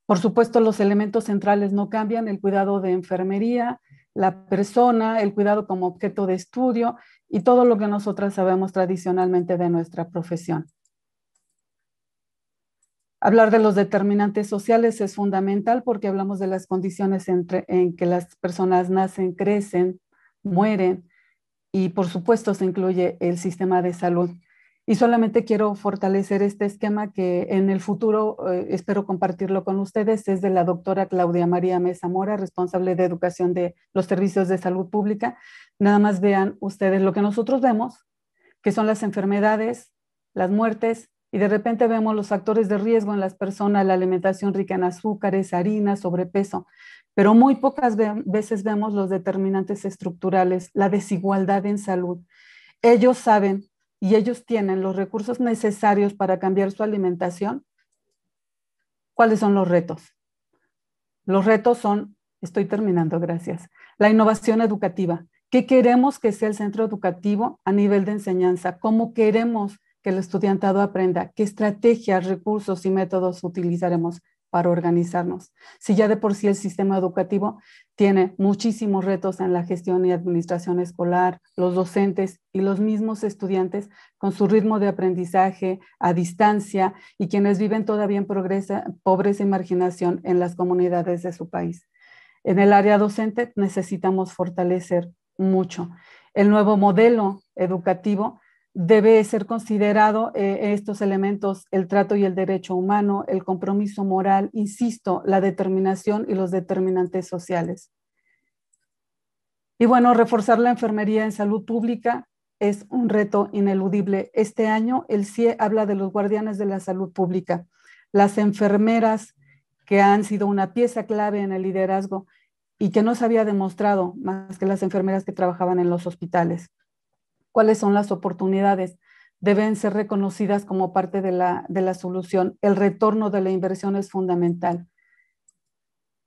Por supuesto, los elementos centrales no cambian: el cuidado de enfermería, la persona, el cuidado como objeto de estudio y todo lo que nosotras sabemos tradicionalmente de nuestra profesión. Hablar de los determinantes sociales es fundamental porque hablamos de las condiciones en que las personas nacen, crecen, mueren, y por supuesto se incluye el sistema de salud. Y solamente quiero fortalecer este esquema que en el futuro espero compartirlo con ustedes. Es de la doctora Claudia María Mesa Mora, responsable de educación de los servicios de salud pública. Nada más vean ustedes lo que nosotros vemos, que son las enfermedades, las muertes y de repente vemos los factores de riesgo en las personas, la alimentación rica en azúcares, harinas, sobrepeso, pero muy pocas veces vemos los determinantes estructurales, la desigualdad en salud. Ellos saben y ellos tienen los recursos necesarios para cambiar su alimentación. ¿Cuáles son los retos? Los retos son, estoy terminando, gracias, la innovación educativa. ¿Qué queremos que sea el centro educativo a nivel de enseñanza? ¿Cómo queremos que el estudiantado aprenda? ¿Qué estrategias, recursos y métodos utilizaremos para organizarnos? Si ya de por sí el sistema educativo tiene muchísimos retos en la gestión y administración escolar, los docentes y los mismos estudiantes con su ritmo de aprendizaje a distancia y quienes viven todavía en pobreza y marginación en las comunidades de su país. En el área docente necesitamos fortalecer mucho. El nuevo modelo educativo debe ser considerado estos elementos, el trato y el derecho humano, el compromiso moral, insisto, la determinación y los determinantes sociales. Y bueno, reforzar la enfermería en salud pública es un reto ineludible. Este año el CIE habla de los guardianes de la salud pública, las enfermeras que han sido una pieza clave en el liderazgo y que no se había demostrado más que las enfermeras que trabajaban en los hospitales. ¿Cuáles son las oportunidades? Deben ser reconocidas como parte de la solución. El retorno de la inversión es fundamental.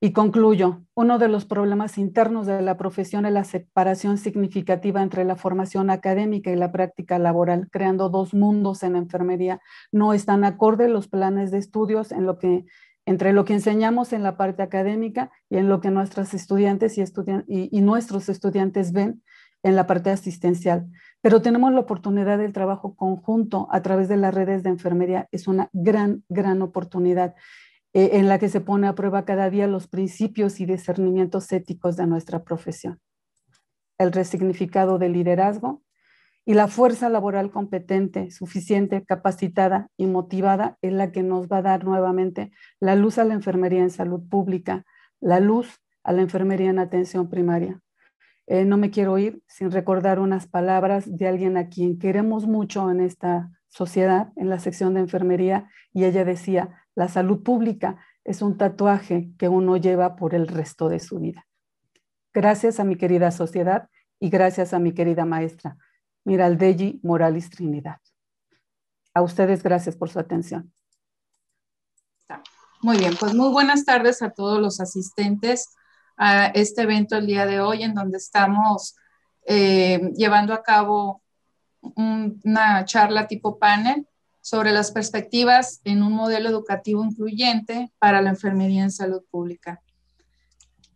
Y concluyo, uno de los problemas internos de la profesión es la separación significativa entre la formación académica y la práctica laboral, creando dos mundos en enfermería. No están acorde los planes de estudios entre lo que enseñamos en la parte académica y en lo que nuestros estudiantes y nuestros estudiantes ven en la parte asistencial. Pero tenemos la oportunidad del trabajo conjunto a través de las redes de enfermería. Es una gran oportunidad en la que se pone a prueba cada día los principios y discernimientos éticos de nuestra profesión. El resignificado del liderazgo y la fuerza laboral competente, suficiente, capacitada y motivada es la que nos va a dar nuevamente la luz a la enfermería en salud pública, la luz a la enfermería en atención primaria. No me quiero ir sin recordar unas palabras de alguien a quien queremos mucho en esta sociedad, en la sección de enfermería, y ella decía, la salud pública es un tatuaje que uno lleva por el resto de su vida. Gracias a mi querida sociedad y gracias a mi querida maestra, Miraldelli Morales Trinidad. A ustedes gracias por su atención. Muy bien, pues muy buenas tardes a todos los asistentes a este evento el día de hoy, en donde estamos llevando a cabo una charla tipo panel sobre las perspectivas en un modelo educativo incluyente para la enfermería en salud pública.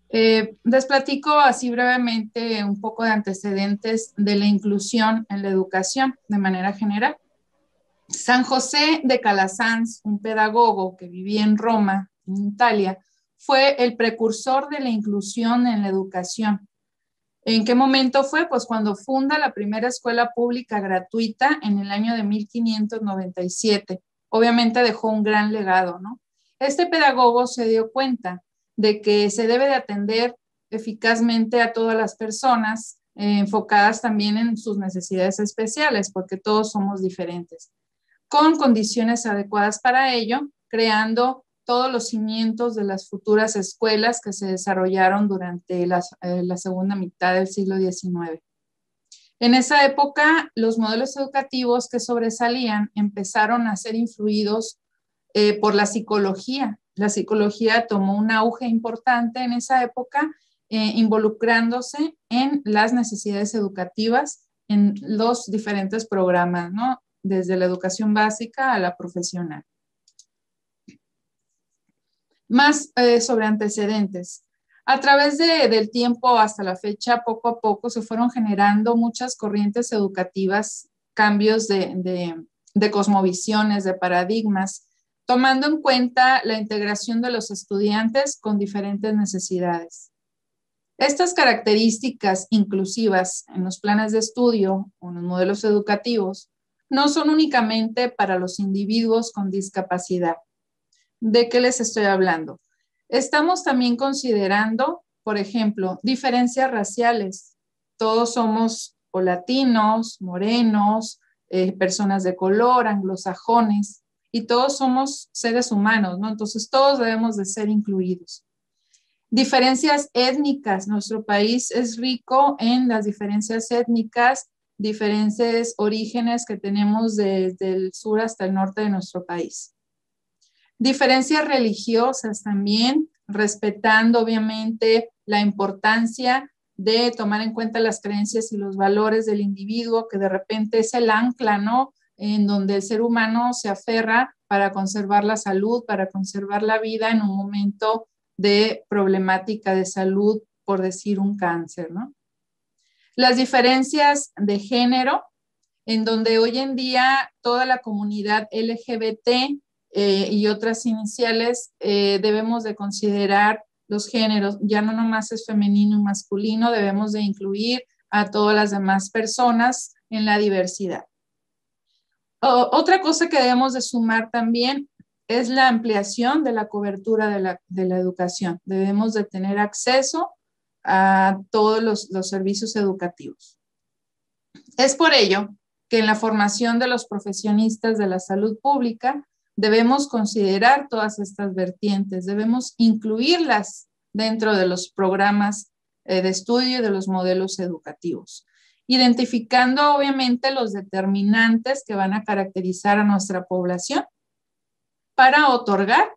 Les platico así brevemente un poco de antecedentes de la inclusión en la educación de manera general. San José de Calasanz, un pedagogo que vivía en Roma, en Italia, fue el precursor de la inclusión en la educación. ¿En qué momento fue? Pues cuando funda la primera escuela pública gratuita en el año de 1597. Obviamente dejó un gran legado, ¿no? Este pedagogo se dio cuenta de que se debe de atender eficazmente a todas las personas, enfocadas también en sus necesidades especiales, porque todos somos diferentes, con condiciones adecuadas para ello, creando todos los cimientos de las futuras escuelas que se desarrollaron durante la segunda mitad del siglo XIX. En esa época, los modelos educativos que sobresalían empezaron a ser influidos por la psicología. La psicología tomó un auge importante en esa época, involucrándose en las necesidades educativas en los diferentes programas, ¿no? Desde la educación básica a la profesional. Más sobre antecedentes. A través del tiempo hasta la fecha, poco a poco se fueron generando muchas corrientes educativas, cambios de cosmovisiones, de paradigmas, tomando en cuenta la integración de los estudiantes con diferentes necesidades. Estas características inclusivas en los planes de estudio o en los modelos educativos no son únicamente para los individuos con discapacidad. ¿De qué les estoy hablando? Estamos también considerando, por ejemplo, diferencias raciales. Todos somos o latinos, morenos, personas de color, anglosajones, y todos somos seres humanos, ¿no? Entonces todos debemos de ser incluidos. Diferencias étnicas. Nuestro país es rico en las diferencias étnicas, diferentes orígenes que tenemos desde el sur hasta el norte de nuestro país. Diferencias religiosas también, respetando obviamente la importancia de tomar en cuenta las creencias y los valores del individuo, que de repente es el ancla, ¿no? En donde el ser humano se aferra para conservar la salud, para conservar la vida en un momento de problemática de salud, por decir un cáncer, ¿no? Las diferencias de género, en donde hoy en día toda la comunidad LGBT y otras iniciales debemos de considerar los géneros, ya no nomás es femenino y masculino, debemos de incluir a todas las demás personas en la diversidad. Otra cosa que debemos de sumar también es la ampliación de la cobertura de la educación. Debemos de tener acceso a todos los servicios educativos. Es por ello que en la formación de los profesionistas de la salud pública debemos considerar todas estas vertientes, debemos incluirlas dentro de los programas de estudio y de los modelos educativos, identificando obviamente los determinantes que van a caracterizar a nuestra población para otorgar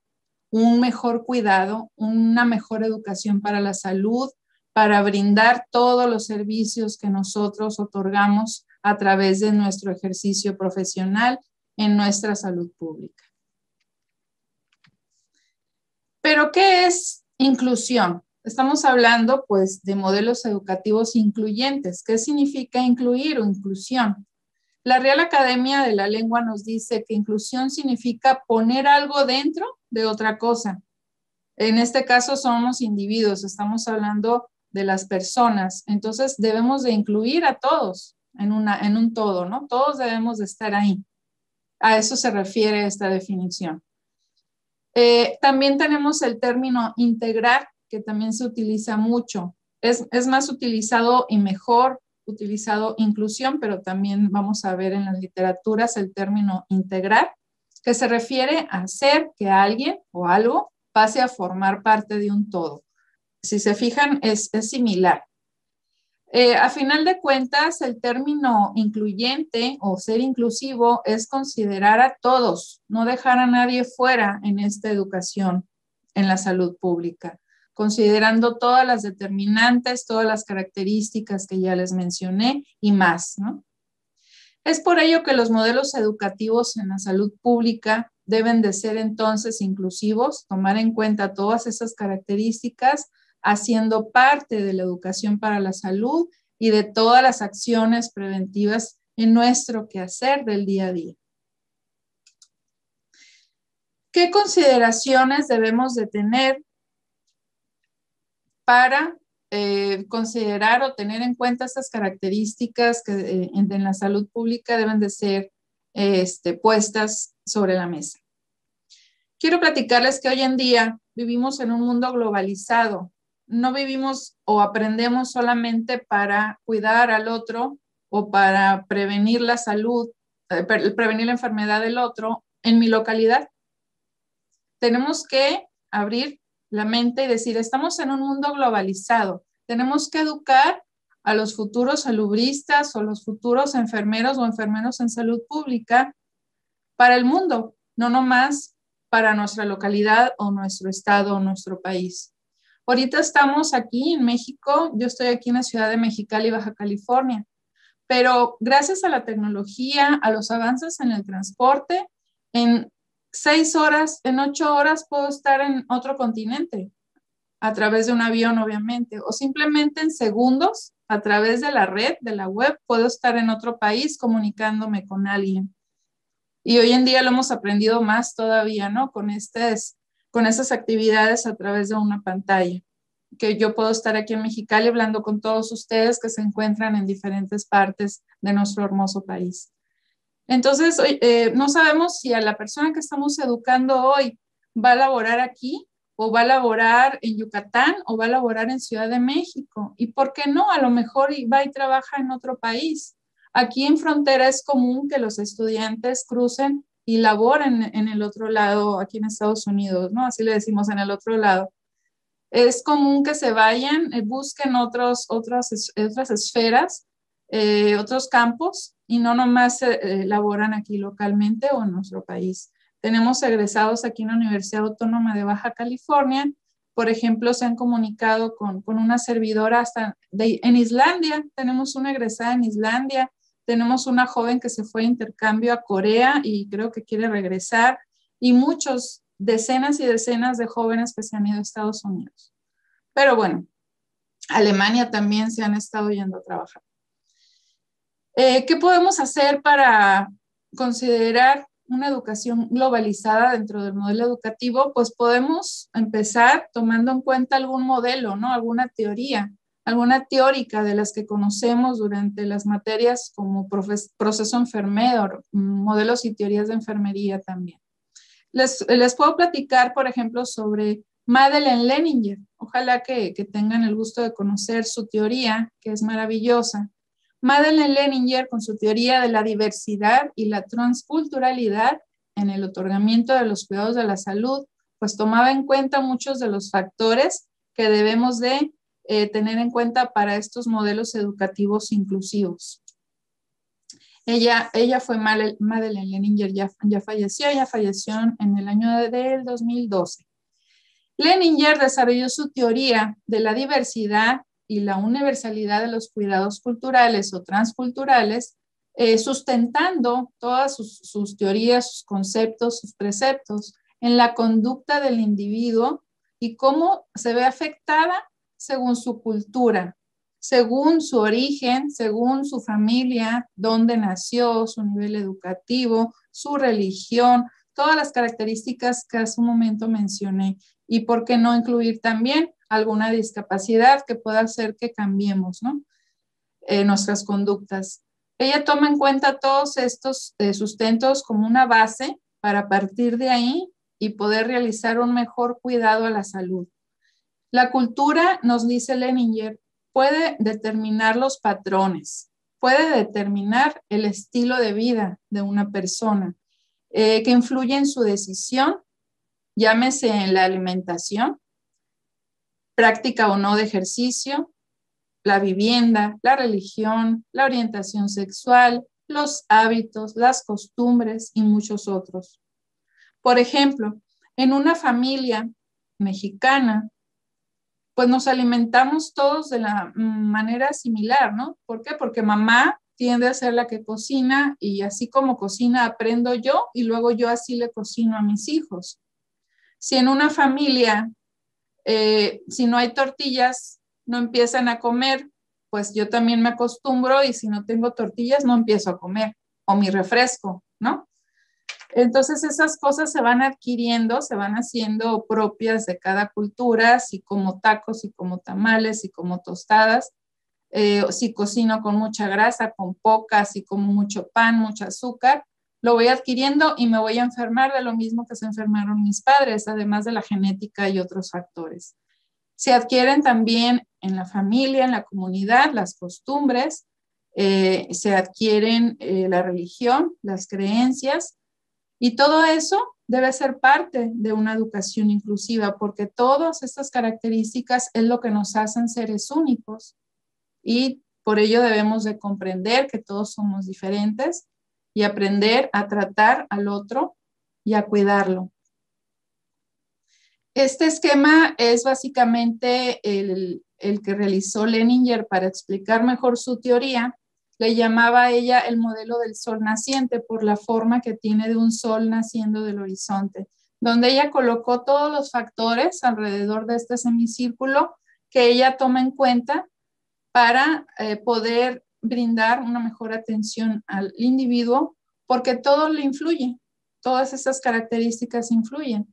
un mejor cuidado, una mejor educación para la salud, para brindar todos los servicios que nosotros otorgamos a través de nuestro ejercicio profesional en nuestra salud pública. ¿Pero qué es inclusión? Estamos hablando, pues, de modelos educativos incluyentes. ¿Qué significa incluir o inclusión? La Real Academia de la Lengua nos dice que inclusión significa poner algo dentro de otra cosa. En este caso somos individuos, estamos hablando de las personas. Entonces debemos de incluir a todos en un todo, ¿no? Todos debemos de estar ahí. A eso se refiere esta definición. También tenemos el término integrar, que también se utiliza mucho. Es más utilizado y mejor utilizado inclusión, pero también vamos a ver en las literaturas el término integrar, que se refiere a hacer que alguien o algo pase a formar parte de un todo. Si se fijan, es similar. A final de cuentas, el término incluyente o ser inclusivo es considerar a todos, no dejar a nadie fuera en esta educación en la salud pública, considerando todas las determinantes, todas las características que ya les mencioné y más, ¿no? Es por ello que los modelos educativos en la salud pública deben de ser entonces inclusivos, tomar en cuenta todas esas características, haciendo parte de la educación para la salud y de todas las acciones preventivas en nuestro quehacer del día a día. ¿Qué consideraciones debemos de tener para considerar o tener en cuenta estas características que en la salud pública deben de ser puestas sobre la mesa? Quiero platicarles que hoy en día vivimos en un mundo globalizado. No vivimos o aprendemos solamente para cuidar al otro o para prevenir la salud, prevenir la enfermedad del otro en mi localidad. Tenemos que abrir la mente y decir, estamos en un mundo globalizado. Tenemos que educar a los futuros salubristas o los futuros enfermeros o enfermeros en salud pública para el mundo, no nomás para nuestra localidad o nuestro estado o nuestro país. Ahorita estamos aquí en México, yo estoy aquí en la ciudad de Mexicali, Baja California, pero gracias a la tecnología, a los avances en el transporte, en 6 horas, en 8 horas puedo estar en otro continente, a través de un avión obviamente, o simplemente en segundos, a través de la red, de la web, puedo estar en otro país comunicándome con alguien. Y hoy en día lo hemos aprendido más todavía, ¿no? Con esas actividades a través de una pantalla, que yo puedo estar aquí en Mexicali hablando con todos ustedes que se encuentran en diferentes partes de nuestro hermoso país. Entonces, no sabemos si a la persona que estamos educando hoy va a laborar aquí o va a laborar en Yucatán o va a laborar en Ciudad de México. ¿Y por qué no? A lo mejor va y trabaja en otro país. Aquí en frontera es común que los estudiantes crucen y laboren en el otro lado, aquí en Estados Unidos, ¿no? Así le decimos, en el otro lado. Es común que se vayan, busquen otras esferas, otros campos, y no nomás laboran aquí localmente o en nuestro país. Tenemos egresados aquí en la Universidad Autónoma de Baja California. Por ejemplo, se han comunicado con una servidora en Islandia. Tenemos una egresada en Islandia. Tenemos una joven que se fue de intercambio a Corea y creo que quiere regresar. Y decenas y decenas de jóvenes que se han ido a Estados Unidos. Pero bueno, Alemania también se han estado yendo a trabajar. ¿Qué podemos hacer para considerar una educación globalizada dentro del modelo educativo? Pues podemos empezar tomando en cuenta algún modelo, ¿no? Alguna teoría, alguna teórica de las que conocemos durante las materias como proceso enfermero, modelos y teorías de enfermería también. Les puedo platicar, por ejemplo, sobre Madeleine Leninger. Ojalá que tengan el gusto de conocer su teoría, que es maravillosa. Madeleine Leninger, con su teoría de la diversidad y la transculturalidad en el otorgamiento de los cuidados de la salud, pues tomaba en cuenta muchos de los factores que debemos de tener en cuenta para estos modelos educativos inclusivos. Ella fue Madeleine Leninger, ya falleció en el año del 2012. Leninger desarrolló su teoría de la diversidad y la universalidad de los cuidados culturales o transculturales, sustentando todas sus teorías, sus conceptos, sus preceptos en la conducta del individuo y cómo se ve afectada según su cultura, según su origen, según su familia, dónde nació, su nivel educativo, su religión, todas las características que hace un momento mencioné. Y por qué no incluir también alguna discapacidad que pueda hacer que cambiemos, ¿no? Nuestras conductas. Ella toma en cuenta todos estos sustentos como una base para partir de ahí y poder realizar un mejor cuidado a la salud. La cultura, nos dice Leninger, puede determinar los patrones, puede determinar el estilo de vida de una persona, que influye en su decisión, llámese en la alimentación, práctica o no de ejercicio, la vivienda, la religión, la orientación sexual, los hábitos, las costumbres y muchos otros. Por ejemplo, en una familia mexicana, pues nos alimentamos todos de la manera similar, ¿no? ¿Por qué? Porque mamá tiende a ser la que cocina y así como cocina aprendo yo y luego yo así le cocino a mis hijos. Si en una familia, si no hay tortillas, no empiezan a comer, pues yo también me acostumbro y si no tengo tortillas no empiezo a comer, o mi refresco, ¿no? Entonces esas cosas se van adquiriendo, se van haciendo propias de cada cultura, así como tacos y como tamales y como tostadas, si cocino con mucha grasa, con poca, si como mucho pan, mucho azúcar, lo voy adquiriendo y me voy a enfermar de lo mismo que se enfermaron mis padres, además de la genética y otros factores. Se adquieren también en la familia, en la comunidad, las costumbres, se adquieren la religión, las creencias, y todo eso debe ser parte de una educación inclusiva, porque todas estas características es lo que nos hacen seres únicos. Y por ello debemos de comprender que todos somos diferentes y aprender a tratar al otro y a cuidarlo. Este esquema es básicamente el que realizó Leninger para explicar mejor su teoría. Le llamaba a ella el modelo del sol naciente por la forma que tiene de un sol naciendo del horizonte, donde ella colocó todos los factores alrededor de este semicírculo que ella toma en cuenta para poder brindar una mejor atención al individuo, porque todo le influye, todas esas características influyen.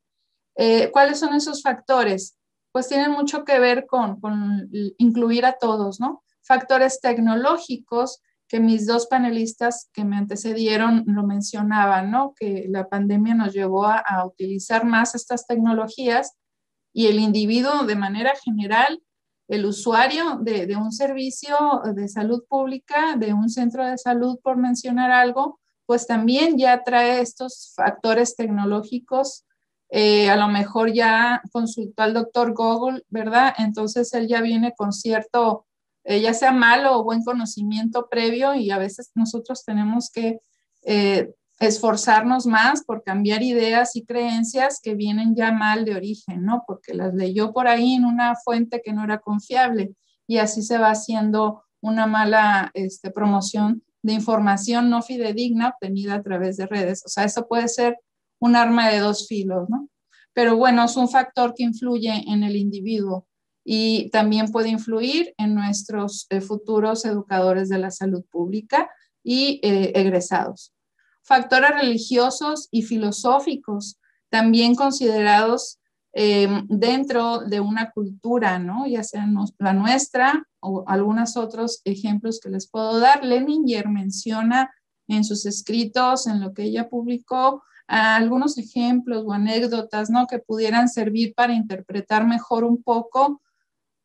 ¿Cuáles son esos factores? Pues tienen mucho que ver con incluir a todos, ¿no? Factores tecnológicos, que mis dos panelistas que me antecedieron lo mencionaban, ¿no? Que la pandemia nos llevó a utilizar más estas tecnologías y el individuo de manera general el usuario de un servicio de salud pública, de un centro de salud, por mencionar algo, pues también ya trae estos factores tecnológicos. A lo mejor ya consultó al doctor Google, ¿verdad? Entonces él ya viene con cierto, ya sea malo o buen conocimiento previo, y a veces nosotros tenemos que esforzarnos más por cambiar ideas y creencias que vienen ya mal de origen, ¿no? Porque las leyó por ahí en una fuente que no era confiable, y así se va haciendo una mala promoción de información no fidedigna obtenida a través de redes. O sea, eso puede ser un arma de dos filos, ¿no? Pero bueno, es un factor que influye en el individuo y también puede influir en nuestros futuros educadores de la salud pública y egresados. Factores religiosos y filosóficos, también considerados dentro de una cultura, ¿no? Ya sea la nuestra o algunos otros ejemplos que les puedo dar. Leninger menciona en sus escritos, en lo que ella publicó, algunos ejemplos o anécdotas, ¿no? Que pudieran servir para interpretar mejor un poco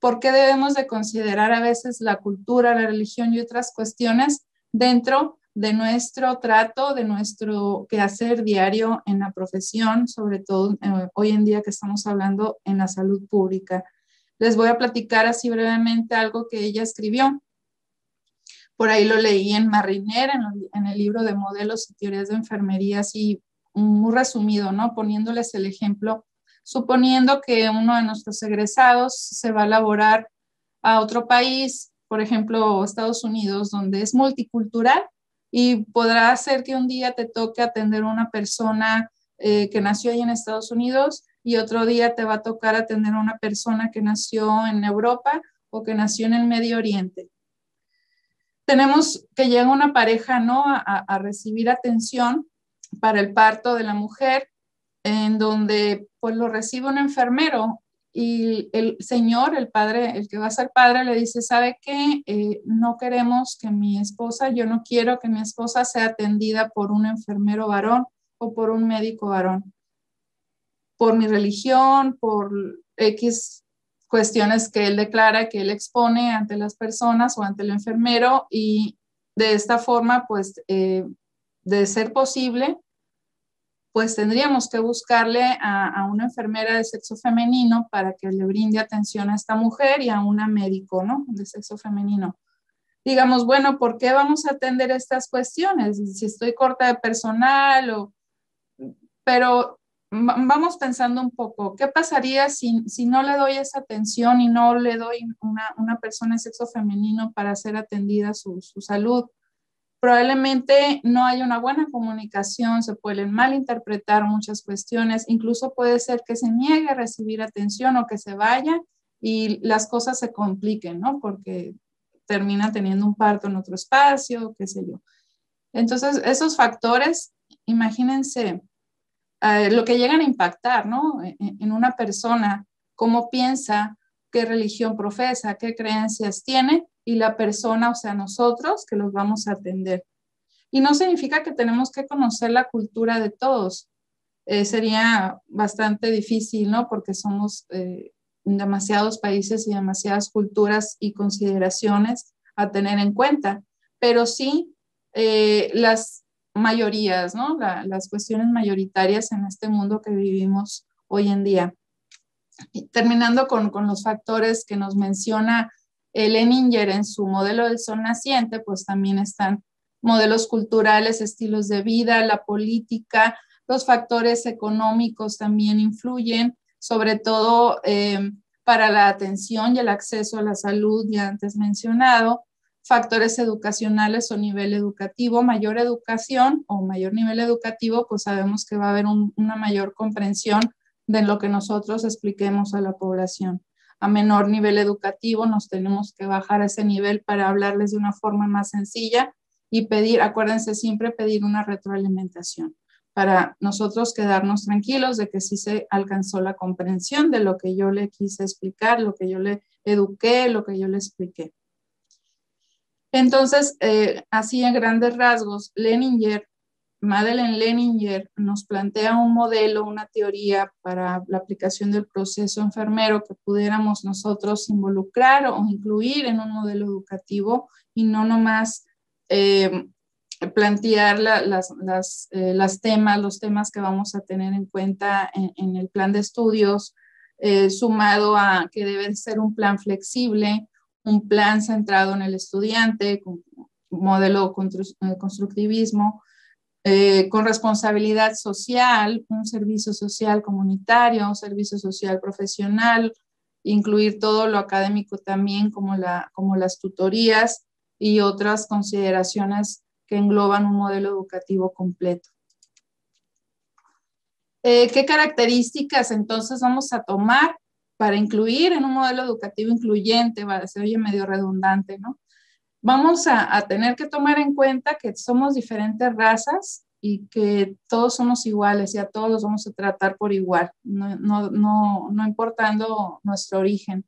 por qué debemos de considerar a veces la cultura, la religión y otras cuestiones dentro de nuestro trato, de nuestro quehacer diario en la profesión, sobre todo hoy en día que estamos hablando en la salud pública. Les voy a platicar así brevemente algo que ella escribió. Por ahí lo leí en Marriner, en el libro de modelos y teorías de enfermería, así muy resumido, ¿no? Poniéndoles el ejemplo, suponiendo que uno de nuestros egresados se va a laborar a otro país, por ejemplo, Estados Unidos, donde es multicultural, y podrá ser que un día te toque atender a una persona que nació ahí en Estados Unidos, y otro día te va a tocar atender a una persona que nació en Europa o que nació en el Medio Oriente. Tenemos que llega una pareja, ¿no? a recibir atención para el parto de la mujer, en donde pues lo recibe un enfermero, y el señor, el padre, el que va a ser padre, le dice, ¿sabe qué? No queremos que mi esposa, yo no quiero que mi esposa sea atendida por un enfermero varón o por un médico varón. Por mi religión, por X cuestiones que él declara, que él expone ante las personas o ante el enfermero, y de esta forma, pues, de ser posible, pues tendríamos que buscarle a una enfermera de sexo femenino para que le brinde atención a esta mujer, y a una médico, ¿no? De sexo femenino. Digamos, bueno, ¿por qué vamos a atender estas cuestiones? Si estoy corta de personal pero vamos pensando un poco, ¿qué pasaría si no le doy esa atención y no le doy una persona de sexo femenino para ser atendida su salud? Probablemente no haya una buena comunicación, se pueden malinterpretar muchas cuestiones, incluso puede ser que se niegue a recibir atención o que se vaya y las cosas se compliquen, ¿no? Porque termina teniendo un parto en otro espacio, qué sé yo. Entonces, esos factores, imagínense lo que llegan a impactar, ¿no? En una persona, cómo piensa, qué religión profesa, qué creencias tiene, y la persona, o sea, nosotros que los vamos a atender. Y no significa que tenemos que conocer la cultura de todos. Sería bastante difícil, ¿no? Porque somos demasiados países y demasiadas culturas y consideraciones a tener en cuenta. Pero sí, las mayorías, ¿no? Las cuestiones mayoritarias en este mundo que vivimos hoy en día. Y terminando con los factores que nos menciona Leninger en su modelo del sol naciente, pues también están modelos culturales, estilos de vida, la política, los factores económicos también influyen, sobre todo para la atención y el acceso a la salud, ya antes mencionado, factores educacionales o nivel educativo, mayor educación o mayor nivel educativo, pues sabemos que va a haber una mayor comprensión de lo que nosotros expliquemos a la población. A menor nivel educativo nos tenemos que bajar a ese nivel para hablarles de una forma más sencilla y pedir, acuérdense siempre pedir una retroalimentación para nosotros quedarnos tranquilos de que sí se alcanzó la comprensión de lo que yo le quise explicar, lo que yo le eduqué, lo que yo le expliqué. Entonces, así en grandes rasgos, Leninger Madeleine Leninger nos plantea un modelo, una teoría para la aplicación del proceso enfermero que pudiéramos nosotros involucrar o incluir en un modelo educativo y no nomás plantear los temas que vamos a tener en cuenta en el plan de estudios, sumado a que debe ser un plan flexible, un plan centrado en el estudiante, con modelo constructivismo, con responsabilidad social, un servicio social comunitario, un servicio social profesional, incluir todo lo académico también como las tutorías y otras consideraciones que engloban un modelo educativo completo. ¿Qué características entonces vamos a tomar para incluir en un modelo educativo incluyente? Se oye medio redundante, ¿no? Vamos a tener que tomar en cuenta que somos diferentes razas y que todos somos iguales y a todos los vamos a tratar por igual, no importando nuestro origen.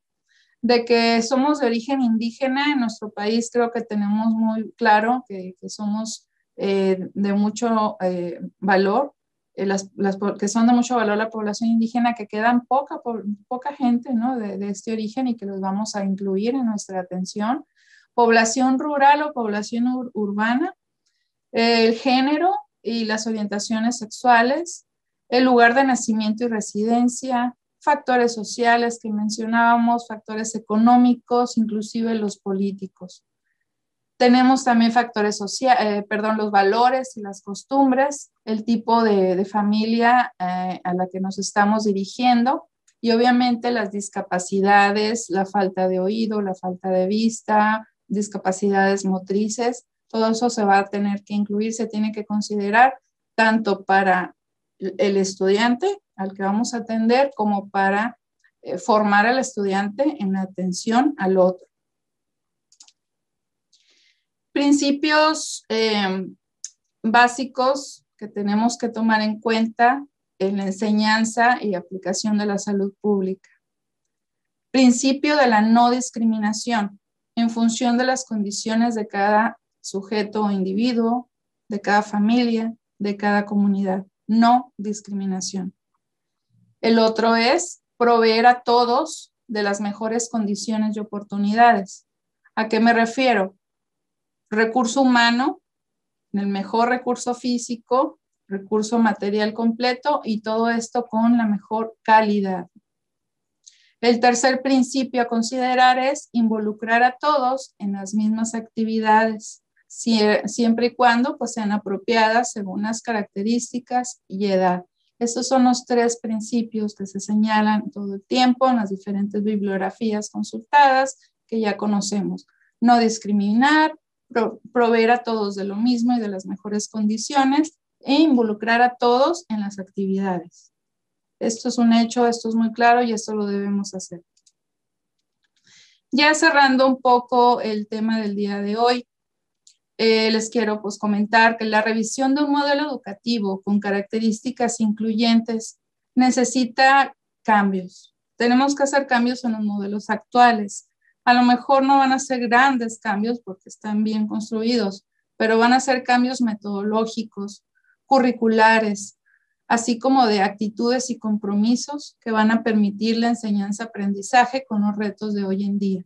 De que somos de origen indígena en nuestro país, creo que tenemos muy claro que somos de mucho valor, que son de mucho valor la población indígena, que quedan poca gente, ¿no? de este origen y que los vamos a incluir en nuestra atención. Población rural o población urbana, el género y las orientaciones sexuales, el lugar de nacimiento y residencia, factores sociales que mencionábamos, factores económicos, inclusive los políticos. Tenemos también factores sociales, los valores y las costumbres, el tipo de familia a la que nos estamos dirigiendo y obviamente las discapacidades, la falta de oído, la falta de vista, discapacidades motrices, todo eso se va a tener que incluir, se tiene que considerar tanto para el estudiante al que vamos a atender como para formar al estudiante en atención al otro. Principios básicos que tenemos que tomar en cuenta en la enseñanza y aplicación de la salud pública. Principio de la no discriminación en función de las condiciones de cada sujeto o individuo, de cada familia, de cada comunidad. No discriminación. El otro es proveer a todos de las mejores condiciones y oportunidades. ¿A qué me refiero? Recurso humano, el mejor recurso físico, recurso material completo y todo esto con la mejor calidad. El tercer principio a considerar es involucrar a todos en las mismas actividades, siempre y cuando pues, sean apropiadas según las características y edad. Estos son los tres principios que se señalan todo el tiempo en las diferentes bibliografías consultadas que ya conocemos. No discriminar, proveer a todos de lo mismo y de las mejores condiciones e involucrar a todos en las actividades. Esto es un hecho, esto es muy claro y esto lo debemos hacer. Ya cerrando un poco el tema del día de hoy, les quiero pues, comentar que la revisión de un modelo educativo con características incluyentes necesita cambios. Tenemos que hacer cambios en los modelos actuales. A lo mejor no van a ser grandes cambios porque están bien construidos, pero van a ser cambios metodológicos, curriculares, así como de actitudes y compromisos que van a permitir la enseñanza-aprendizaje con los retos de hoy en día.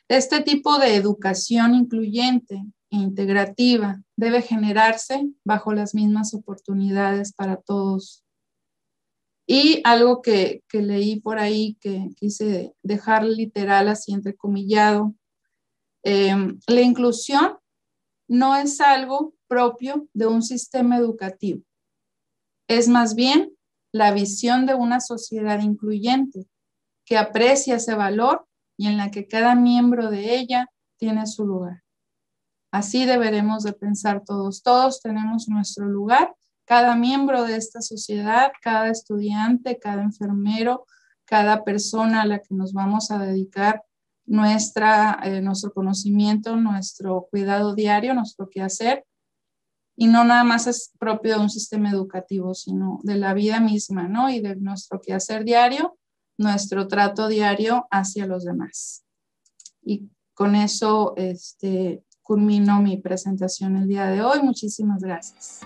Este tipo de educación incluyente e integrativa debe generarse bajo las mismas oportunidades para todos. Y algo que leí por ahí que quise dejar literal así entrecomillado, la inclusión no es algo propio de un sistema educativo. Es más bien la visión de una sociedad incluyente que aprecia ese valor y en la que cada miembro de ella tiene su lugar. Así deberemos de pensar todos. Todos tenemos nuestro lugar, cada miembro de esta sociedad, cada estudiante, cada enfermero, cada persona a la que nos vamos a dedicar nuestro conocimiento, nuestro cuidado diario, nuestro quehacer. Y no nada más es propio de un sistema educativo, sino de la vida misma, ¿no? Y de nuestro quehacer diario, nuestro trato diario hacia los demás. Y con eso culmino mi presentación el día de hoy. Muchísimas gracias.